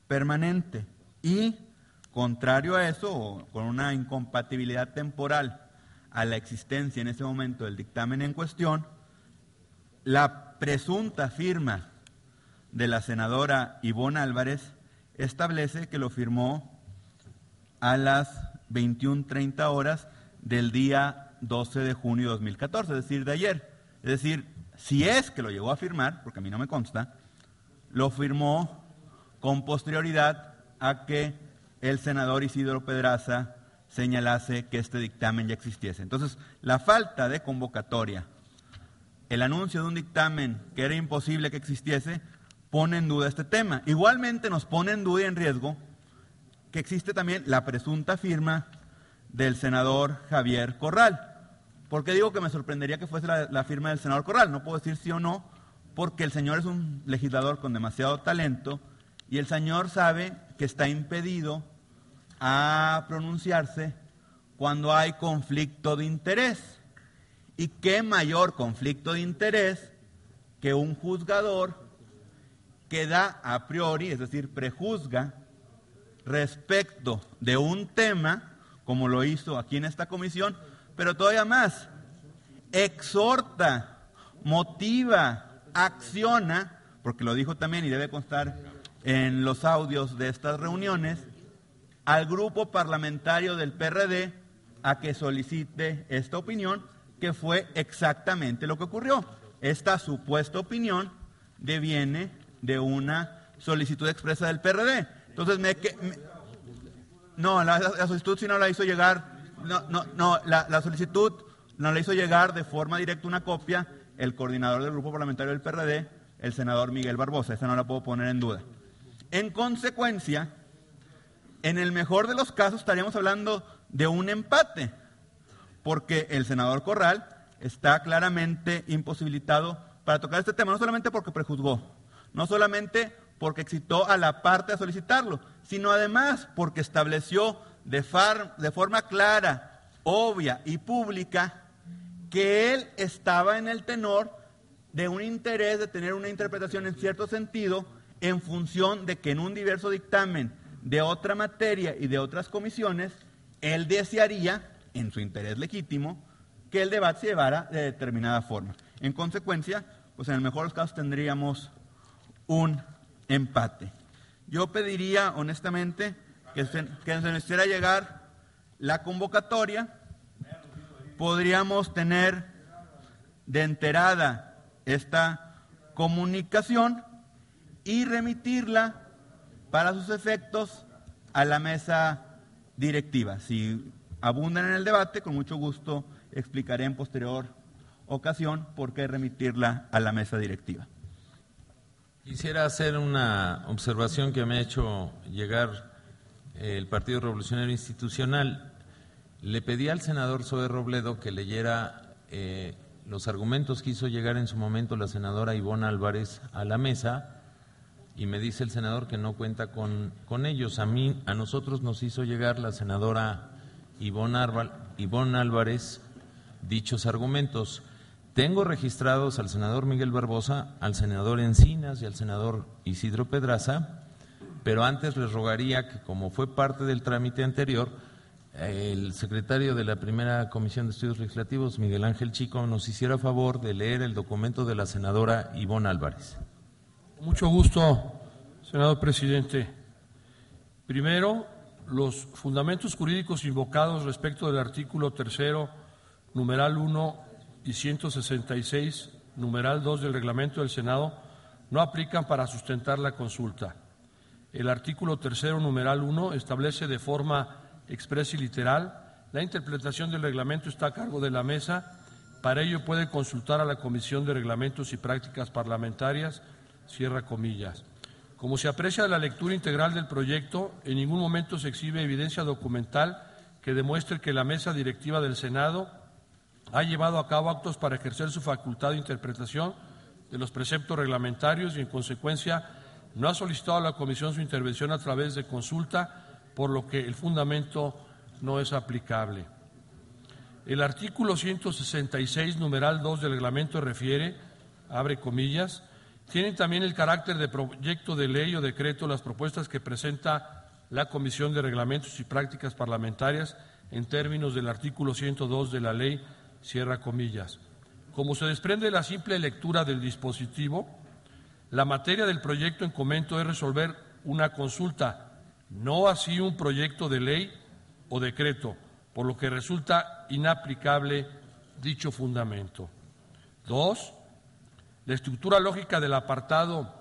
permanente. Y, contrario a eso, o con una incompatibilidad temporal a la existencia en ese momento del dictamen en cuestión, la presunta firma de la senadora Ivonne Álvarez establece que lo firmó a las 21:30 horas del día 12 de junio de 2014, es decir, de ayer. Es decir, si es que lo llegó a firmar, porque a mí no me consta, lo firmó con posterioridad a que el senador Isidro Pedraza señalase que este dictamen ya existiese. Entonces, la falta de convocatoria, el anuncio de un dictamen que era imposible que existiese, pone en duda este tema. Igualmente nos pone en duda y en riesgo que existe también la presunta firma del senador Javier Corral. ¿Por qué digo que me sorprendería que fuese la firma del senador Corral? No puedo decir sí o no, porque el señor es un legislador con demasiado talento y el señor sabe que está impedido a pronunciarse cuando hay conflicto de interés. ¿Y qué mayor conflicto de interés que un juzgador que da a priori, es decir, prejuzga respecto de un tema, como lo hizo aquí en esta comisión, pero todavía más, exhorta, motiva, acciona, porque lo dijo también y debe constar en los audios de estas reuniones, al grupo parlamentario del PRD a que solicite esta opinión, que fue exactamente lo que ocurrió. Esta supuesta opinión deviene de una solicitud expresa del PRD. Entonces, la solicitud sí no la hizo llegar, la solicitud no la hizo llegar de forma directa una copia el coordinador del grupo parlamentario del PRD, el senador Miguel Barbosa. Esa no la puedo poner en duda. En consecuencia, en el mejor de los casos estaríamos hablando de un empate, porque el senador Corral está claramente imposibilitado para tocar este tema, no solamente porque prejuzgó, no solamente porque excitó a la parte a solicitarlo, sino además porque estableció de forma clara, obvia y pública que él estaba en el tenor de un interés de tener una interpretación en cierto sentido en función de que en un diverso dictamen de otra materia y de otras comisiones, él desearía, en su interés legítimo, que el debate se llevara de determinada forma. En consecuencia, pues en el mejor de los casos tendríamos un empate. Yo pediría, honestamente, que se nos hiciera llegar la convocatoria. Podríamos tener de enterada esta comunicación y remitirla para sus efectos a la mesa directiva. Si abundan en el debate, con mucho gusto explicaré en posterior ocasión por qué remitirla a la mesa directiva. Quisiera hacer una observación que me ha hecho llegar el Partido Revolucionario Institucional. Le pedí al senador Zoe Robledo que leyera los argumentos que hizo llegar en su momento la senadora Ivonne Álvarez a la mesa, y me dice el senador que no cuenta con ellos. A nosotros nos hizo llegar la senadora Ivonne Álvarez dichos argumentos. Tengo registrados al senador Miguel Barbosa, al senador Encinas y al senador Isidro Pedraza, pero antes les rogaría que, como fue parte del trámite anterior, el secretario de la primera Comisión de Estudios Legislativos, Miguel Ángel Chico, nos hiciera favor de leer el documento de la senadora Ivonne Álvarez. Mucho gusto, senador presidente. Primero, los fundamentos jurídicos invocados respecto del artículo 3º, numeral 1 y 166, numeral 2 del reglamento del Senado, no aplican para sustentar la consulta. El artículo 3º, numeral 1, establece de forma expresa y literal: la interpretación del reglamento está a cargo de la mesa. Para ello puede consultar a la Comisión de Reglamentos y Prácticas Parlamentarias, cierra comillas. Como se aprecia de la lectura integral del proyecto, en ningún momento se exhibe evidencia documental que demuestre que la mesa directiva del Senado ha llevado a cabo actos para ejercer su facultad de interpretación de los preceptos reglamentarios y, en consecuencia, no ha solicitado a la Comisión su intervención a través de consulta, por lo que el fundamento no es aplicable. El artículo 166, numeral 2 del reglamento refiere, abre comillas, tienen también el carácter de proyecto de ley o decreto las propuestas que presenta la Comisión de Reglamentos y Prácticas Parlamentarias en términos del artículo 102 de la ley, cierra comillas. Como se desprende de la simple lectura del dispositivo, la materia del proyecto en comento es resolver una consulta, no así un proyecto de ley o decreto, por lo que resulta inaplicable dicho fundamento. 2. La estructura lógica del apartado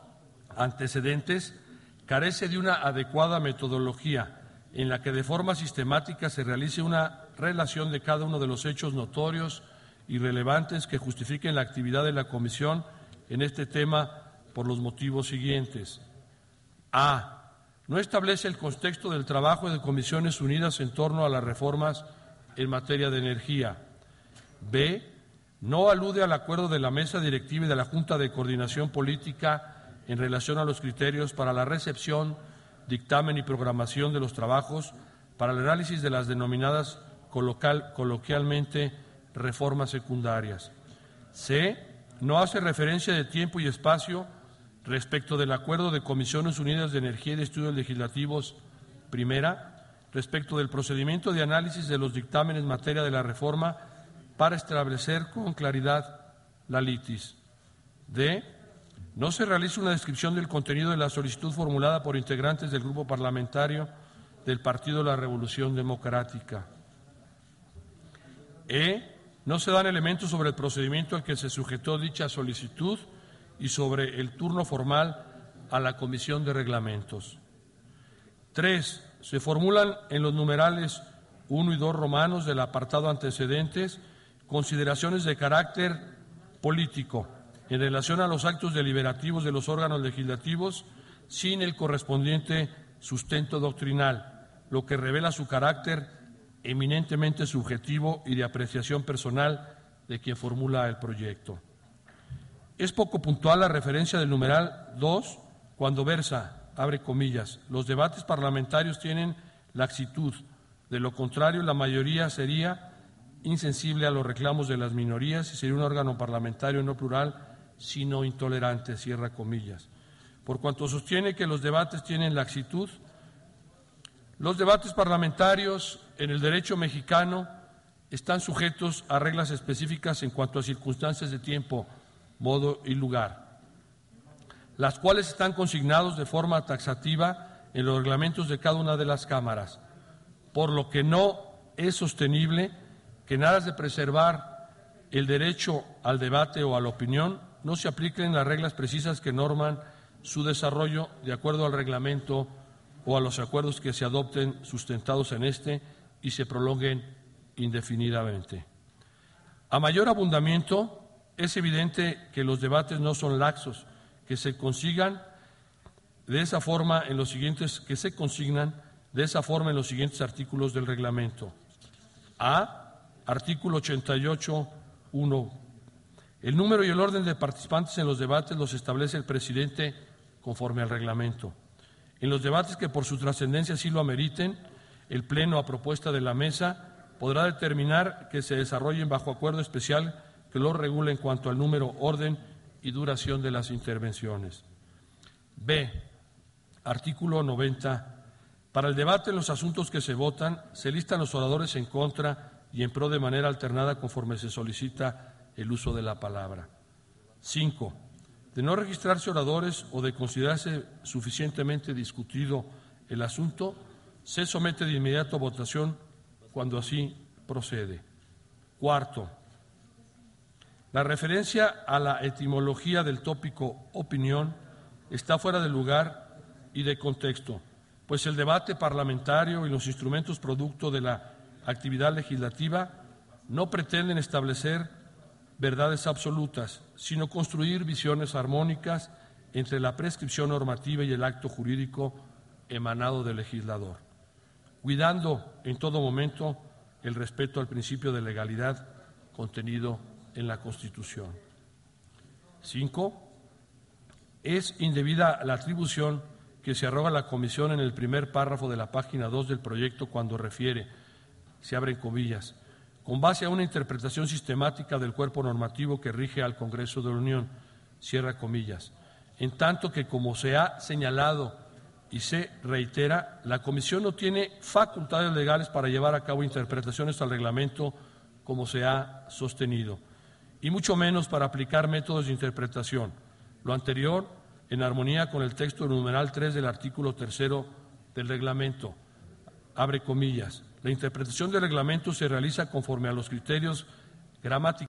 antecedentes carece de una adecuada metodología en la que de forma sistemática se realice una relación de cada uno de los hechos notorios y relevantes que justifiquen la actividad de la Comisión en este tema por los motivos siguientes. A. No establece el contexto del trabajo de Comisiones Unidas en torno a las reformas en materia de energía. B. No alude al acuerdo de la Mesa Directiva y de la Junta de Coordinación Política en relación a los criterios para la recepción, dictamen y programación de los trabajos para el análisis de las denominadas coloquialmente reformas secundarias. C. No hace referencia de tiempo y espacio respecto del acuerdo de Comisiones Unidas de Energía y de Estudios Legislativos, primera, respecto del procedimiento de análisis de los dictámenes en materia de la reforma para establecer con claridad la litis. D. No se realiza una descripción del contenido de la solicitud formulada por integrantes del Grupo Parlamentario del Partido de la Revolución Democrática. E. No se dan elementos sobre el procedimiento al que se sujetó dicha solicitud y sobre el turno formal a la Comisión de Reglamentos. 3. Se formulan en los numerales 1 y 2 romanos del apartado antecedentes consideraciones de carácter político en relación a los actos deliberativos de los órganos legislativos sin el correspondiente sustento doctrinal, lo que revela su carácter eminentemente subjetivo y de apreciación personal de quien formula el proyecto. Es poco puntual la referencia del numeral 2 cuando versa, abre comillas, los debates parlamentarios tienen laxitud, de lo contrario la mayoría sería insensible a los reclamos de las minorías y sería un órgano parlamentario no plural, sino intolerante, cierra comillas. Por cuanto sostiene que los debates tienen laxitud, los debates parlamentarios en el derecho mexicano están sujetos a reglas específicas en cuanto a circunstancias de tiempo, modo y lugar, las cuales están consignados de forma taxativa en los reglamentos de cada una de las cámaras, por lo que no es sostenible que en aras de preservar el derecho al debate o a la opinión no se apliquen las reglas precisas que norman su desarrollo de acuerdo al reglamento o a los acuerdos que se adopten sustentados en este y se prolonguen indefinidamente. A mayor abundamiento, es evidente que los debates no son laxos, que se consignan de esa forma en los siguientes artículos del reglamento. A. Artículo 88.1. El número y el orden de participantes en los debates los establece el presidente conforme al reglamento. En los debates que por su trascendencia así lo ameriten, el Pleno, a propuesta de la Mesa, podrá determinar que se desarrollen bajo acuerdo especial que lo regule en cuanto al número, orden y duración de las intervenciones. B. Artículo 90. Para el debate en los asuntos que se votan, se listan los oradores en contra y en pro de manera alternada conforme se solicita el uso de la palabra. 5. De no registrarse oradores o de considerarse suficientemente discutido el asunto, se somete de inmediato a votación cuando así procede. 4. La referencia a la etimología del tópico opinión está fuera de lugar y de contexto, pues el debate parlamentario y los instrumentos producto de la actividad legislativa no pretenden establecer verdades absolutas, sino construir visiones armónicas entre la prescripción normativa y el acto jurídico emanado del legislador, cuidando en todo momento el respeto al principio de legalidad contenido en la Constitución. 5. es indebida la atribución que se arroga la Comisión en el primer párrafo de la página 2 del proyecto cuando refiere, se abren comillas, con base a una interpretación sistemática del cuerpo normativo que rige al Congreso de la Unión, cierra comillas, en tanto que, como se ha señalado y se reitera, la Comisión no tiene facultades legales para llevar a cabo interpretaciones al reglamento como se ha sostenido, y mucho menos para aplicar métodos de interpretación. Lo anterior en armonía con el texto del numeral 3 del artículo 3 del reglamento, abre comillas. La interpretación del reglamento se realiza conforme a los criterios gramáticos